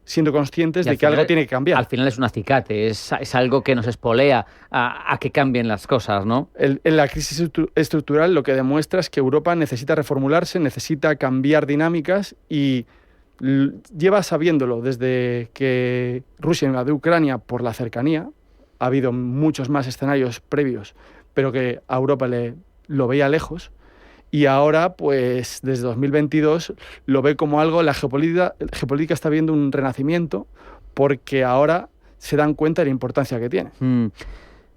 siendo conscientes de que algo tiene que cambiar. Al final es un acicate, es algo que nos espolea a que cambien las cosas, ¿no? En la crisis estructural lo que demuestra es que Europa necesita reformularse, necesita cambiar dinámicas, y lleva sabiéndolo desde que Rusia invadió Ucrania por la cercanía. Ha habido muchos más escenarios previos, pero que a Europa lo veía lejos. Y ahora, pues, desde 2022, lo ve como algo. La geopolítica está viendo un renacimiento, porque ahora se dan cuenta de la importancia que tiene.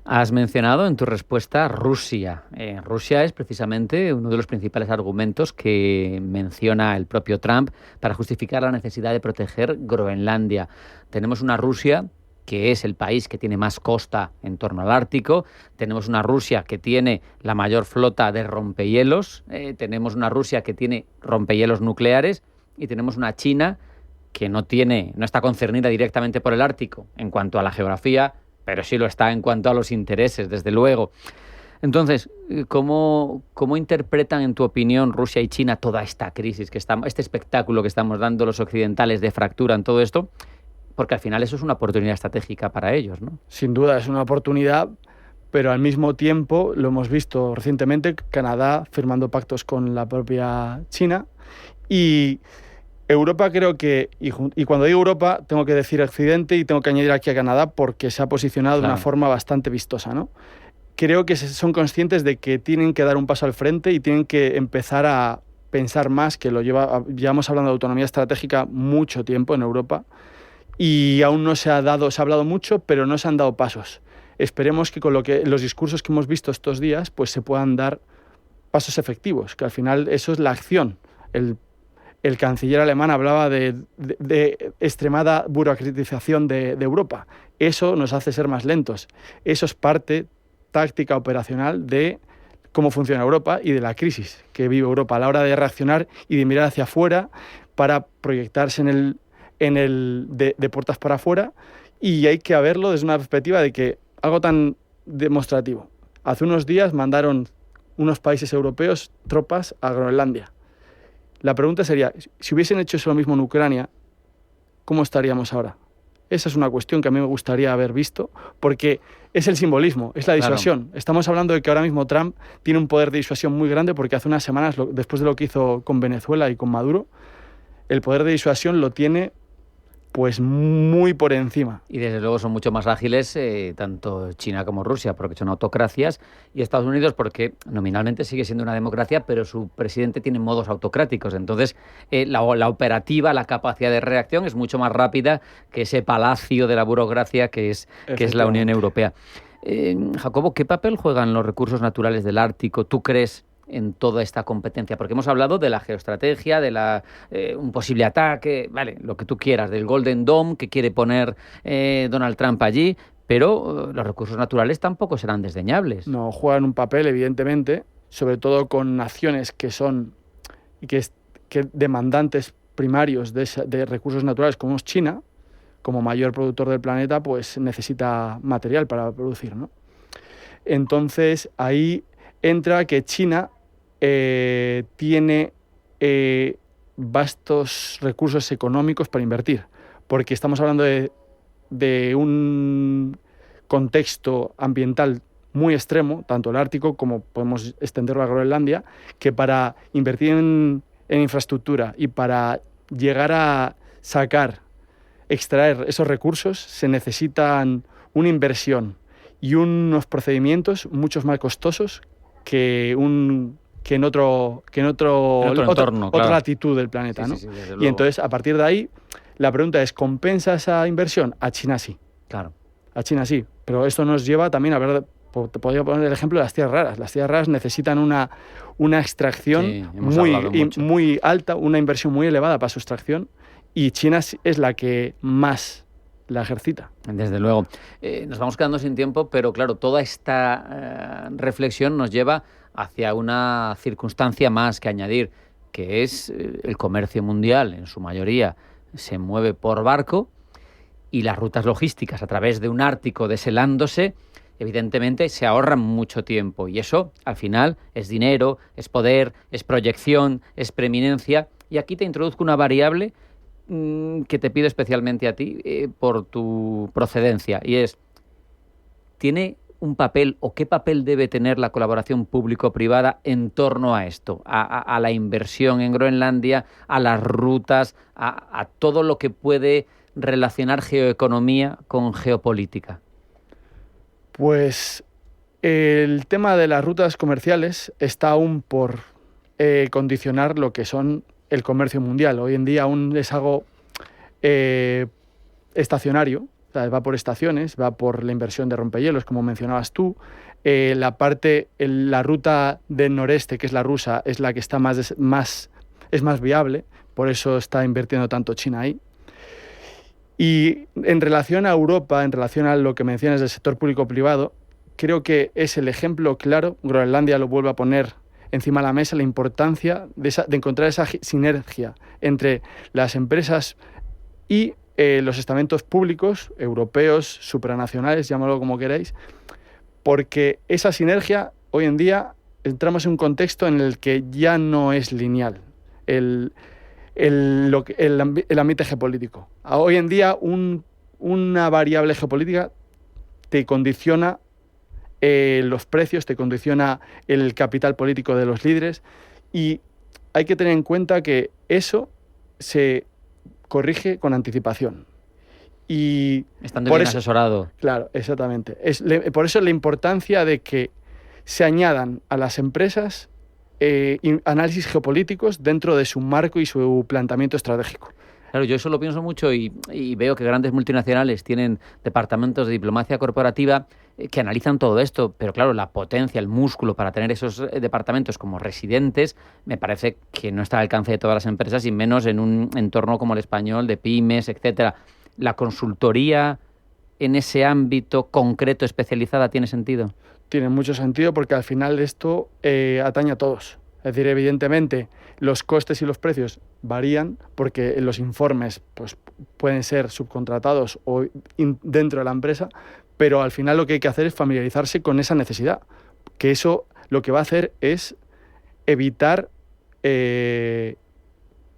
Has mencionado en tu respuesta Rusia. Rusia es precisamente uno de los principales argumentos que menciona el propio Trump para justificar la necesidad de proteger Groenlandia. Tenemos una Rusia que es el país que tiene más costa en torno al Ártico, tenemos una Rusia que tiene la mayor flota de rompehielos, tenemos una Rusia que tiene rompehielos nucleares, y tenemos una China que no está concernida directamente por el Ártico en cuanto a la geografía, pero sí lo está en cuanto a los intereses, desde luego. Entonces, ¿cómo interpretan, en tu opinión, Rusia y China toda esta crisis, este espectáculo que estamos dando los occidentales de fractura en todo esto? Porque al final eso es una oportunidad estratégica para ellos, ¿no? Sin duda es una oportunidad, pero al mismo tiempo lo hemos visto recientemente, Canadá firmando pactos con la propia China, y Europa creo que, y cuando digo Europa tengo que decir Occidente, y tengo que añadir aquí a Canadá porque se ha posicionado de una forma bastante vistosa, ¿no? Creo que son conscientes de que tienen que dar un paso al frente y tienen que empezar a pensar más, que llevamos hablando de autonomía estratégica mucho tiempo en Europa, y aún no se ha hablado mucho, pero no se han dado pasos. Esperemos que con los discursos que hemos visto estos días, pues se puedan dar pasos efectivos, que al final eso es la acción. El canciller alemán hablaba de extremada burocratización de Europa. Eso nos hace ser más lentos. Eso es parte táctica operacional de cómo funciona Europa y de la crisis que vive Europa a la hora de reaccionar y de mirar hacia afuera para proyectarse de puertas para afuera, y hay que verlo desde una perspectiva de que algo tan demostrativo. Hace unos días mandaron unos países europeos tropas a Groenlandia. La pregunta sería, si hubiesen hecho eso lo mismo en Ucrania, ¿cómo estaríamos ahora? Esa es una cuestión que a mí me gustaría haber visto, porque es el simbolismo, es la disuasión. Claro. Estamos hablando de que ahora mismo Trump tiene un poder de disuasión muy grande, porque hace unas semanas, después de lo que hizo con Venezuela y con Maduro, el poder de disuasión lo tiene pues muy por encima. Y desde luego son mucho más ágiles tanto China como Rusia, porque son autocracias, y Estados Unidos porque nominalmente sigue siendo una democracia, pero su presidente tiene modos autocráticos. Entonces la operativa, la capacidad de reacción es mucho más rápida que ese palacio de la burocracia que es la Unión Europea. Jacobo, ¿qué papel juegan los recursos naturales del Ártico, tú crees, en toda esta competencia? Porque hemos hablado de la geoestrategia, de un posible ataque, vale, lo que tú quieras, del Golden Dome que quiere poner Donald Trump allí, pero los recursos naturales tampoco serán desdeñables. No, juegan un papel, evidentemente, sobre todo con naciones que son que demandantes primarios de recursos naturales, como es China, como mayor productor del planeta, pues necesita material para producir, ¿no? Entonces, ahí entra que China tiene vastos recursos económicos para invertir, porque estamos hablando de un contexto ambiental muy extremo, tanto el Ártico como podemos extenderlo a Groenlandia, que para invertir en infraestructura y para llegar a extraer esos recursos, se necesitan una inversión y unos procedimientos mucho más costosos que un que en otra entorno, claro. latitud del planeta, ¿no? Sí, desde Y luego. entonces, a partir de ahí, la pregunta es, ¿compensa esa inversión? A China sí. Claro. A China sí, pero esto nos lleva también a ver, te podría poner el ejemplo de las tierras raras. Las tierras raras necesitan una extracción Sí, hemos hablado mucho. muy alta, una inversión muy elevada para su extracción, y China es la que más la ejercita. Desde luego. Nos vamos quedando sin tiempo, pero claro, toda esta reflexión nos lleva hacia una circunstancia más que añadir, que es el comercio mundial, en su mayoría, se mueve por barco, y las rutas logísticas a través de un Ártico deshelándose, evidentemente se ahorran mucho tiempo, y eso al final es dinero, es poder, es proyección, es preeminencia. Y aquí te introduzco una variable que te pido especialmente a ti por tu procedencia, y es, ¿tiene un papel o qué papel debe tener la colaboración público-privada en torno a esto, a la inversión en Groenlandia, a las rutas, a todo lo que puede relacionar geoeconomía con geopolítica? Pues el tema de las rutas comerciales está aún por condicionar lo que son el comercio mundial. Hoy en día aún es algo estacionario, o sea, va por estaciones, va por la inversión de rompehielos, como mencionabas tú. La ruta del noreste, que es la rusa, es la que está es más viable, por eso está invirtiendo tanto China ahí. Y en relación a Europa, en relación a lo que mencionas del sector público-privado, creo que es el ejemplo claro, Groenlandia lo vuelve a poner encima de la mesa, la importancia de encontrar esa sinergia entre las empresas y los estamentos públicos, europeos, supranacionales, llamadlo como queráis, porque esa sinergia, hoy en día, entramos en un contexto en el que ya no es lineal el ambiente geopolítico. Hoy en día una variable geopolítica te condiciona los precios, te condiciona el capital político de los líderes, y hay que tener en cuenta que eso se corrige con anticipación. Y estando bien asesorado. Claro, exactamente. Por eso la importancia de que se añadan a las empresas análisis geopolíticos dentro de su marco y su planteamiento estratégico. Claro, yo eso lo pienso mucho y veo que grandes multinacionales tienen departamentos de diplomacia corporativa que analizan todo esto, pero claro, la potencia, el músculo para tener esos departamentos como residentes me parece que no está al alcance de todas las empresas, y menos en un entorno como el español, de pymes, etcétera. ¿La consultoría en ese ámbito concreto, especializada, tiene sentido? Tiene mucho sentido, porque al final esto atañe a todos. Es decir, evidentemente, los costes y los precios varían porque los informes pues, pueden ser subcontratados o dentro de la empresa, pero al final lo que hay que hacer es familiarizarse con esa necesidad, que eso lo que va a hacer es evitar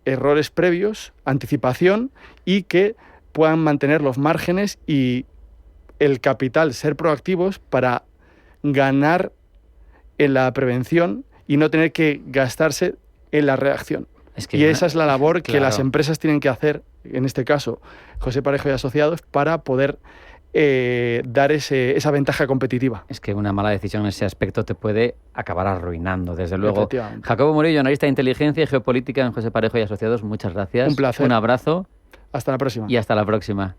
errores previos, anticipación, y que puedan mantener los márgenes y el capital, ser proactivos para ganar en la prevención y no tener que gastarse en la reacción. Y esa es la labor que las empresas tienen que hacer, en este caso José Parejo y Asociados, para poder dar esa ventaja competitiva. Es que una mala decisión en ese aspecto te puede acabar arruinando, desde luego. Jacobo Murillo, analista de inteligencia y geopolítica en José Parejo y Asociados, muchas gracias. Un placer. Un abrazo. Hasta la próxima. Y hasta la próxima.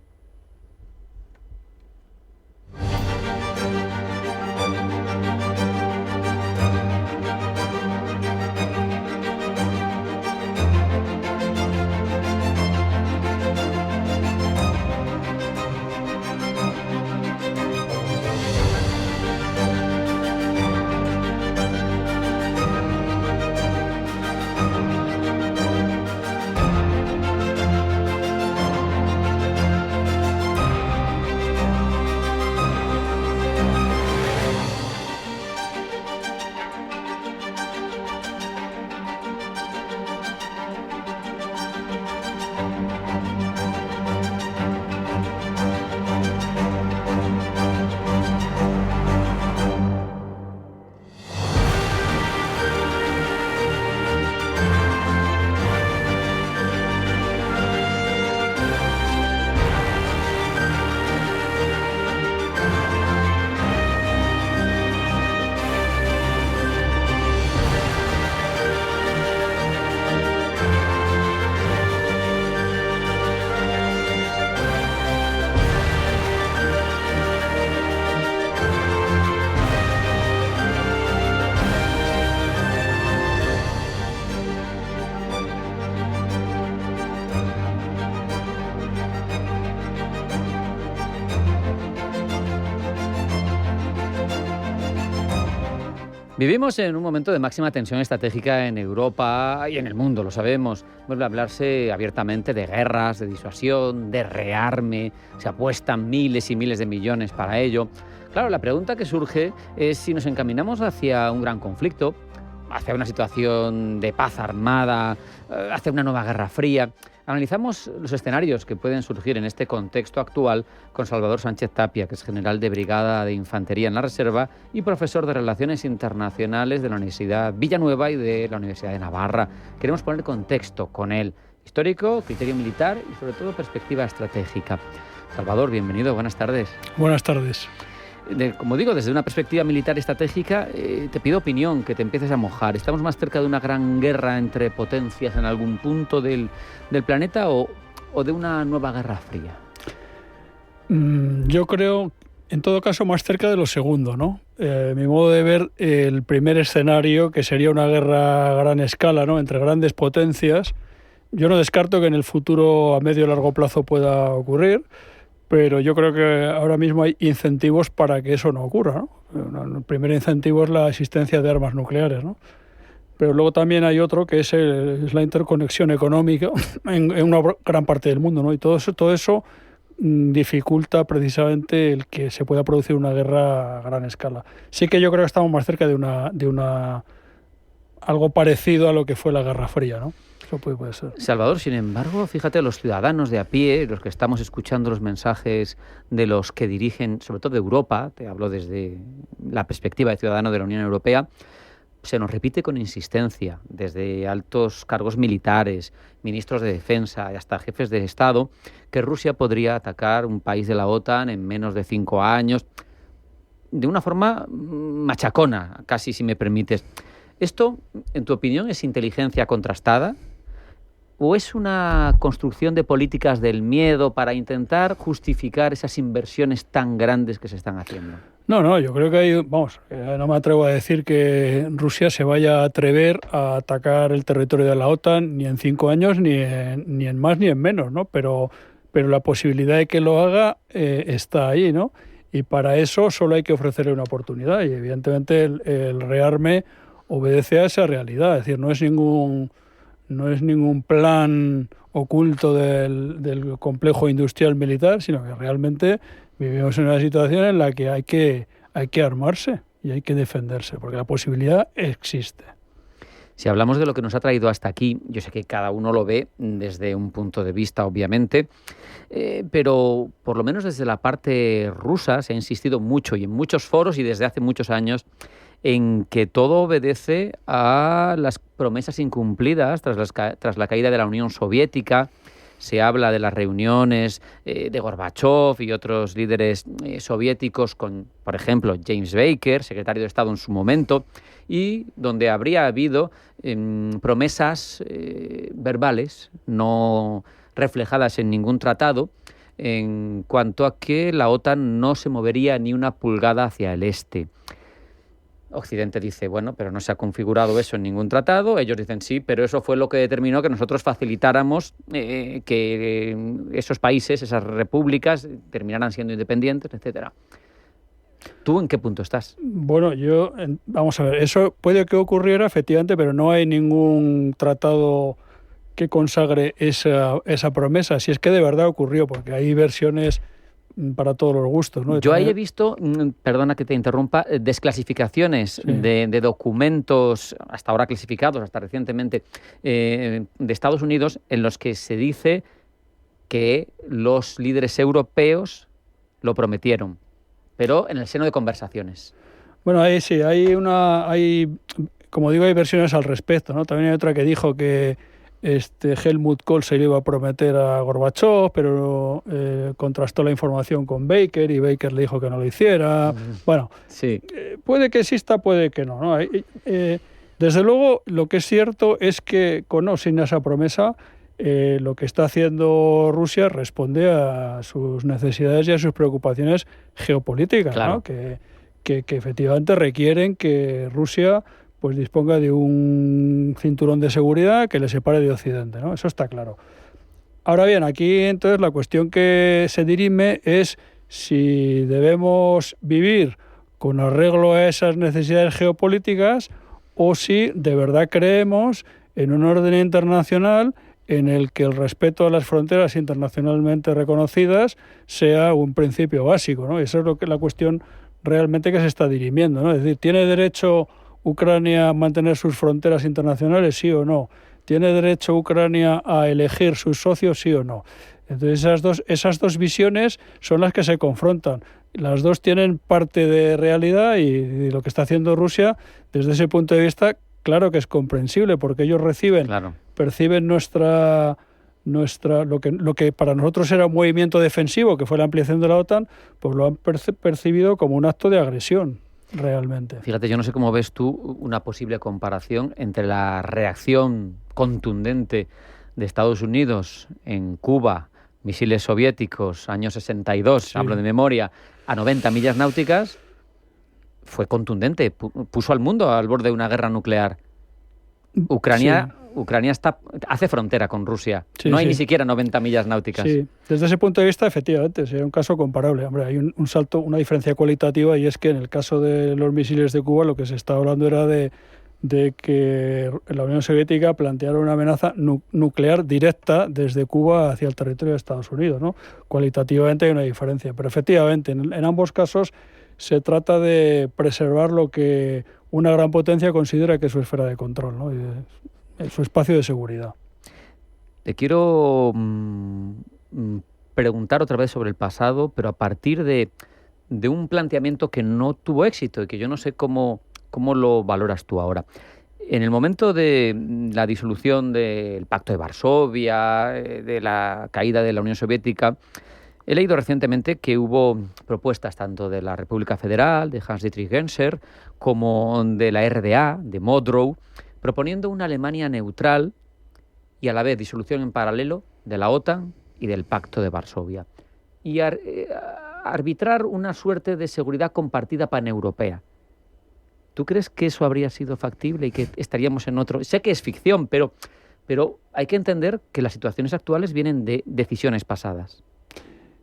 Vivimos en un momento de máxima tensión estratégica en Europa y en el mundo, lo sabemos. Vuelve a hablarse abiertamente de guerras, de disuasión, de rearme. Se apuestan miles y miles de millones para ello. Claro, la pregunta que surge es si nos encaminamos hacia un gran conflicto, hacia una situación de paz armada, hacia una nueva guerra fría. Analizamos los escenarios que pueden surgir en este contexto actual con Salvador Sánchez Tapia, que es general de Brigada de Infantería en la Reserva y profesor de Relaciones Internacionales de la Universidad Villanueva y de la Universidad de Navarra. Queremos poner contexto con él, histórico, criterio militar y sobre todo perspectiva estratégica. Salvador, bienvenido, buenas tardes. Buenas tardes. Como digo, desde una perspectiva militar estratégica, te pido opinión, que te empieces a mojar. ¿Estamos más cerca de una gran guerra entre potencias en algún punto del planeta o de una nueva guerra fría? Yo creo, en todo caso, más cerca de lo segundo, ¿no? Mi modo de ver, el primer escenario, que sería una guerra a gran escala, ¿no?, entre grandes potencias, yo no descarto que en el futuro a medio y largo plazo pueda ocurrir, pero yo creo que ahora mismo hay incentivos para que eso no ocurra, ¿no? El primer incentivo es la existencia de armas nucleares, ¿no? Pero luego también hay otro que es la interconexión económica en una gran parte del mundo, ¿no? Y todo eso dificulta precisamente el que se pueda producir una guerra a gran escala. Sí que yo creo que estamos más cerca de una algo parecido a lo que fue la Guerra Fría, ¿no? Eso puede ser. Salvador, sin embargo, fíjate, los ciudadanos de a pie, los que estamos escuchando los mensajes de los que dirigen, sobre todo de Europa, te hablo desde la perspectiva de ciudadano de la Unión Europea, se nos repite con insistencia, desde altos cargos militares, ministros de defensa y hasta jefes de Estado, que Rusia podría atacar un país de la OTAN en menos de 5 años, de una forma machacona, casi, si me permites. ¿Esto, en tu opinión, es inteligencia contrastada? ¿O es una construcción de políticas del miedo para intentar justificar esas inversiones tan grandes que se están haciendo? No, yo creo que no me atrevo a decir que Rusia se vaya a atrever a atacar el territorio de la OTAN ni en 5 años, ni en más ni en menos, ¿no? Pero la posibilidad de que lo haga está ahí, ¿no? Y para eso solo hay que ofrecerle una oportunidad y evidentemente el rearme obedece a esa realidad, es decir, no es ningún plan oculto del complejo industrial militar, sino que realmente vivimos en una situación en la que hay que armarse y hay que defenderse, porque la posibilidad existe. Si hablamos de lo que nos ha traído hasta aquí, yo sé que cada uno lo ve desde un punto de vista, obviamente, pero por lo menos desde la parte rusa se ha insistido mucho y en muchos foros y desde hace muchos años en que todo obedece a las promesas incumplidas tras la caída de la Unión Soviética. Se habla de las reuniones de Gorbachev y otros líderes soviéticos con, por ejemplo, James Baker, secretario de Estado en su momento, y donde habría habido promesas verbales, no reflejadas en ningún tratado, en cuanto a que la OTAN no se movería ni una pulgada hacia el este. Occidente dice, bueno, pero no se ha configurado eso en ningún tratado. Ellos dicen sí, pero eso fue lo que determinó que nosotros facilitáramos que esos países, esas repúblicas, terminaran siendo independientes, etcétera. ¿Tú en qué punto estás? Bueno, vamos a ver, eso puede que ocurriera efectivamente, pero no hay ningún tratado que consagre esa promesa, si es que de verdad ocurrió, porque hay versiones para todos los gustos, ¿no? Yo ahí he visto, perdona que te interrumpa, desclasificaciones de documentos, hasta ahora clasificados, hasta recientemente, de Estados Unidos, en los que se dice que los líderes europeos lo prometieron, pero en el seno de conversaciones. Bueno, ahí sí, como digo, hay versiones al respecto, ¿no? También hay otra que dijo que Helmut Kohl se le iba a prometer a Gorbachev, pero contrastó la información con Baker y Baker le dijo que no lo hiciera. Bueno, sí. Puede que exista, puede que no, ¿no? Desde luego, lo que es cierto es que con o sin esa promesa, lo que está haciendo Rusia responde a sus necesidades y a sus preocupaciones geopolíticas, claro, ¿no? Que efectivamente requieren que Rusia pues disponga de un cinturón de seguridad que le separe de Occidente, ¿no? Eso está claro. Ahora bien, aquí entonces la cuestión que se dirime es si debemos vivir con arreglo a esas necesidades geopolíticas o si de verdad creemos en un orden internacional en el que el respeto a las fronteras internacionalmente reconocidas sea un principio básico, ¿no? Eso es lo que la cuestión realmente que se está dirimiendo, ¿no? Es decir, ¿tiene derecho Ucrania a mantener sus fronteras internacionales, sí o no? ¿Tiene derecho Ucrania a elegir sus socios, sí o no? Entonces esas dos visiones son las que se confrontan. Las dos tienen parte de realidad y lo que está haciendo Rusia, desde ese punto de vista, claro que es comprensible, porque ellos perciben lo que para nosotros era un movimiento defensivo, que fue la ampliación de la OTAN, pues lo han percibido como un acto de agresión, realmente. Fíjate, yo no sé cómo ves tú una posible comparación entre la reacción contundente de Estados Unidos en Cuba, misiles soviéticos, año 62, sí. Hablo de memoria, a 90 millas náuticas, fue contundente, puso al mundo al borde de una guerra nuclear. Ucrania hace frontera con Rusia, no hay ni siquiera 90 millas náuticas. Sí, desde ese punto de vista, efectivamente, sería un caso comparable. Hombre, hay un salto, una diferencia cualitativa, y es que en el caso de los misiles de Cuba lo que se estaba hablando era de que la Unión Soviética planteara una amenaza nuclear directa desde Cuba hacia el territorio de Estados Unidos, ¿no? Cualitativamente hay una diferencia, pero efectivamente en ambos casos se trata de preservar lo que una gran potencia considera que es su esfera de control, ¿no? Y su espacio de seguridad. Te quiero preguntar otra vez sobre el pasado, pero a partir de un planteamiento que no tuvo éxito y que yo no sé cómo lo valoras tú ahora. En el momento de la disolución del Pacto de Varsovia, de la caída de la Unión Soviética, he leído recientemente que hubo propuestas tanto de la República Federal, de Hans-Dietrich Genscher, como de la RDA, de Modrow, proponiendo una Alemania neutral y a la vez disolución en paralelo de la OTAN y del Pacto de Varsovia. Y arbitrar una suerte de seguridad compartida paneuropea. ¿Tú crees que eso habría sido factible y que estaríamos en otro...? Sé que es ficción, pero hay que entender que las situaciones actuales vienen de decisiones pasadas.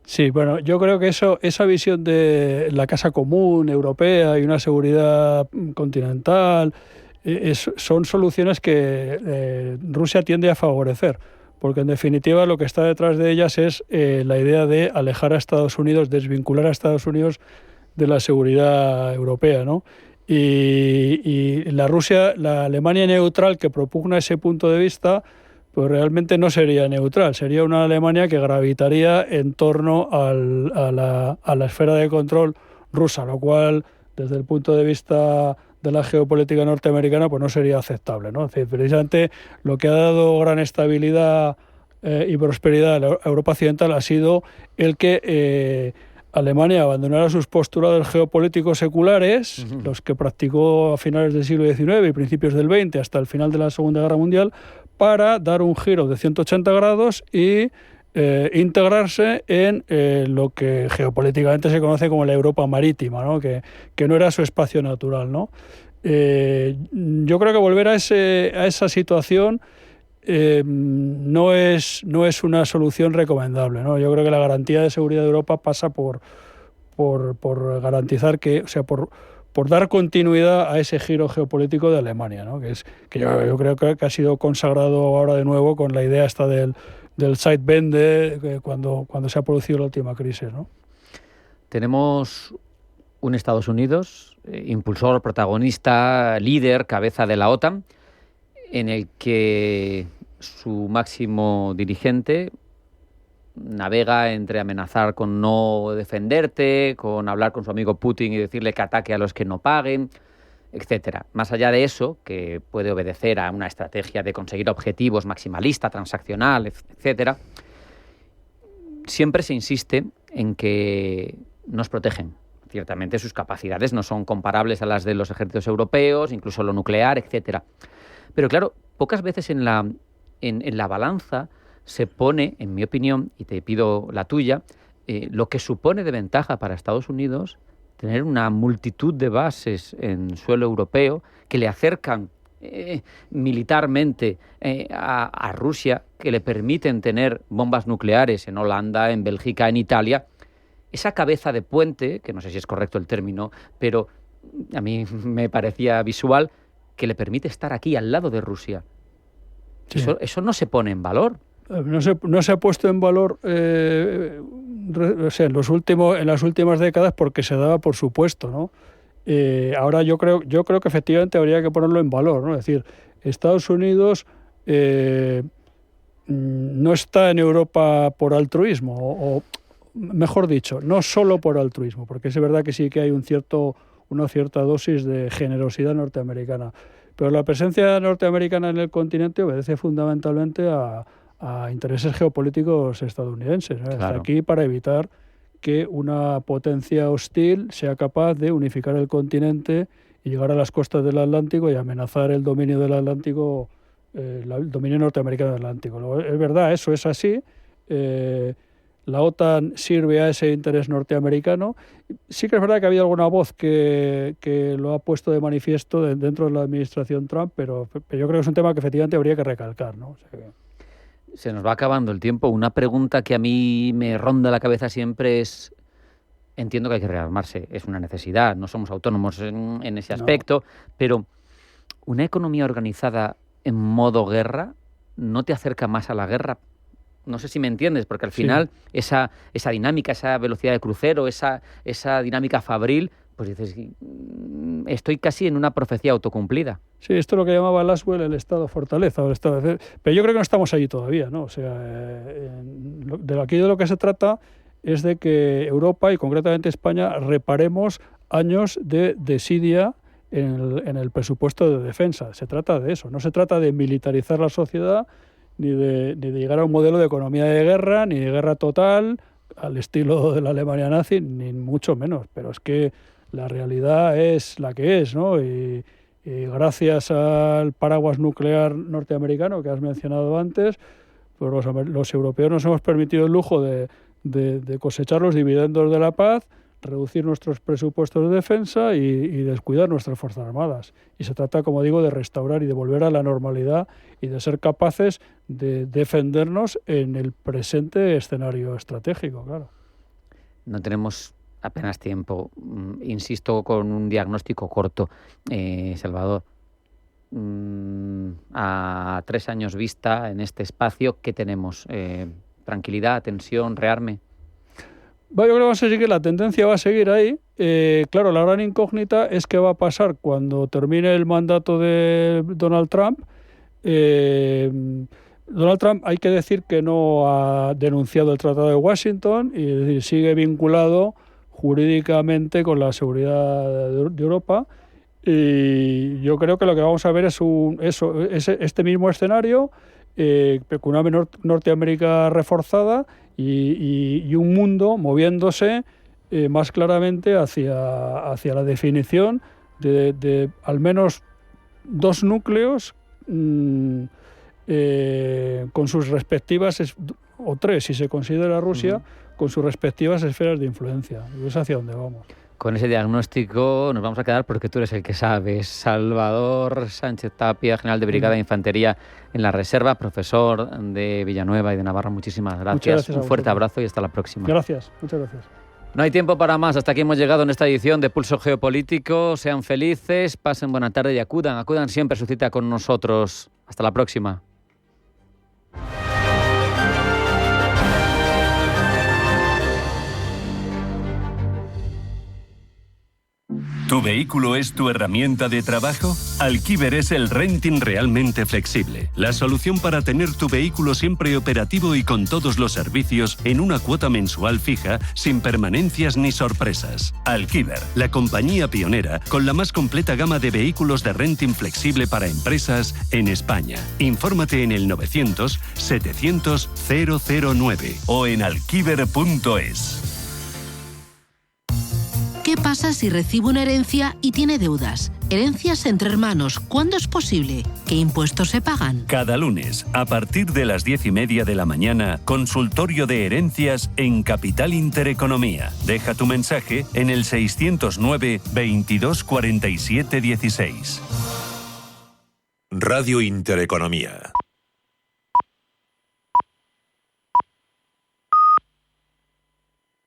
Sí, bueno, yo creo que esa visión de la casa común europea y una seguridad continental son soluciones que Rusia tiende a favorecer, porque en definitiva lo que está detrás de ellas es la idea de alejar a Estados Unidos, desvincular a Estados Unidos de la seguridad europea, ¿no? Y la Alemania neutral que propugna ese punto de vista, pues realmente no sería neutral, sería una Alemania que gravitaría en torno a la esfera de control rusa, lo cual, desde el punto de vista de la geopolítica norteamericana, pues no sería aceptable, ¿no? Es decir, precisamente lo que ha dado gran estabilidad y prosperidad a la Europa occidental ha sido el que Alemania abandonara sus postulados geopolíticos seculares, los que practicó a finales del siglo XIX y principios del XX hasta el final de la Segunda Guerra Mundial, para dar un giro de 180 grados y integrarse en lo que geopolíticamente se conoce como la Europa marítima, ¿no? Que no era su espacio natural, ¿no? Yo creo que volver a esa situación no es una solución recomendable, ¿no? Yo creo que la garantía de seguridad de Europa pasa por garantizar por dar continuidad a ese giro geopolítico de Alemania, ¿no? Que yo creo que ha sido consagrado ahora de nuevo con la idea esta del Zeitenwende cuando se ha producido la última crisis, ¿no? Tenemos un Estados Unidos, impulsor, protagonista, líder, cabeza de la OTAN, en el que su máximo dirigente navega entre amenazar con no defenderte, con hablar con su amigo Putin y decirle que ataque a los que no paguen, etcétera. Más allá de eso, que puede obedecer a una estrategia de conseguir objetivos maximalista, transaccional, etcétera, siempre se insiste en que nos protegen. Ciertamente sus capacidades no son comparables a las de los ejércitos europeos, incluso lo nuclear, etcétera. Pero claro, pocas veces en la balanza se pone, en mi opinión, y te pido la tuya, lo que supone de ventaja para Estados Unidos tener una multitud de bases en suelo europeo que le acercan militarmente a Rusia, que le permiten tener bombas nucleares en Holanda, en Bélgica, en Italia. esa cabeza de puente, que no sé si es correcto el término, pero a mí me parecía visual, que le permite estar aquí al lado de Rusia. Sí. Eso no se pone en valor. No se ha puesto en valor en las últimas décadas porque se daba por supuesto, ¿no? Ahora yo creo que efectivamente habría que ponerlo en valor, ¿no? Es decir, Estados Unidos no está en Europa por altruismo, o mejor dicho, no solo por altruismo, porque es verdad que sí que hay una cierta dosis de generosidad norteamericana, pero la presencia norteamericana en el continente obedece fundamentalmente a intereses geopolíticos estadounidenses, ¿no? Claro. Está aquí para evitar que una potencia hostil sea capaz de unificar el continente y llegar a las costas del Atlántico y amenazar el dominio del Atlántico, el dominio norteamericano del Atlántico. Es verdad, eso es así. La OTAN sirve a ese interés norteamericano. Sí que es verdad que ha habido alguna voz que lo ha puesto de manifiesto dentro de la administración Trump, pero yo creo que es un tema que efectivamente habría que recalcar, ¿no? O sea que... Se nos va acabando el tiempo. Una pregunta que a mí me ronda la cabeza siempre es, entiendo que hay que rearmarse, es una necesidad, no somos autónomos en ese aspecto, pero ¿una economía organizada en modo guerra no te acerca más a la guerra? No sé si me entiendes, porque al final esa dinámica, esa velocidad de crucero, esa dinámica fabril, pues dices, estoy casi en una profecía autocumplida. Sí, esto es lo que llamaba Laswell el estado fortaleza, o el estado de... Pero yo creo que no estamos allí todavía, ¿no? O sea, aquí de lo que se trata es de que Europa, y concretamente España, reparemos años de desidia en el presupuesto de defensa. Se trata de eso, no se trata de militarizar la sociedad, ni de llegar a un modelo de economía de guerra, ni de guerra total, al estilo de la Alemania nazi, ni mucho menos. Pero es que la realidad es la que es, ¿no? Y gracias al paraguas nuclear norteamericano que has mencionado antes, pues los europeos nos hemos permitido el lujo de cosechar los dividendos de la paz, reducir nuestros presupuestos de defensa y descuidar nuestras Fuerzas Armadas. Y se trata, como digo, de restaurar y de volver a la normalidad y de ser capaces de defendernos en el presente escenario estratégico, claro. No tenemos apenas tiempo. Insisto con un diagnóstico corto, Salvador. A 3 años vista en este espacio, ¿qué tenemos? ¿Tranquilidad, tensión, rearme? Bueno, yo creo que vamos a seguir, la tendencia va a seguir ahí. Claro, la gran incógnita es qué va a pasar cuando termine el mandato de Donald Trump. Donald Trump, hay que decir que no ha denunciado el Tratado de Washington y es decir, sigue vinculado jurídicamente con la seguridad de Europa. Y yo creo que lo que vamos a ver es este mismo escenario, con una Norteamérica reforzada y un mundo moviéndose más claramente hacia la definición de al menos 2 núcleos con sus respectivas, o 3 si se considera Rusia, con sus respectivas esferas de influencia. Y es hacia donde vamos. Con ese diagnóstico nos vamos a quedar porque tú eres el que sabes. Salvador Sánchez Tapia, general de Brigada de Infantería en la Reserva, profesor de Villanueva y de Navarra. Muchísimas gracias. Muchas gracias. Un fuerte abrazo y hasta la próxima. Gracias, muchas gracias. No hay tiempo para más. Hasta aquí hemos llegado en esta edición de Pulso Geopolítico. Sean felices, pasen buena tarde y acudan siempre a su cita con nosotros. Hasta la próxima. ¿Tu vehículo es tu herramienta de trabajo? Alquiver es el renting realmente flexible. La solución para tener tu vehículo siempre operativo y con todos los servicios en una cuota mensual fija, sin permanencias ni sorpresas. Alquiver, la compañía pionera con la más completa gama de vehículos de renting flexible para empresas en España. Infórmate en el 900 700 009 o en alquiver.es. ¿Qué pasa si recibe una herencia y tiene deudas? Herencias entre hermanos, ¿cuándo es posible? ¿Qué impuestos se pagan? Cada lunes, a partir de las 10:30 de la mañana, consultorio de herencias en Capital Intereconomía. Deja tu mensaje en el 609 22 47 16. Radio Intereconomía.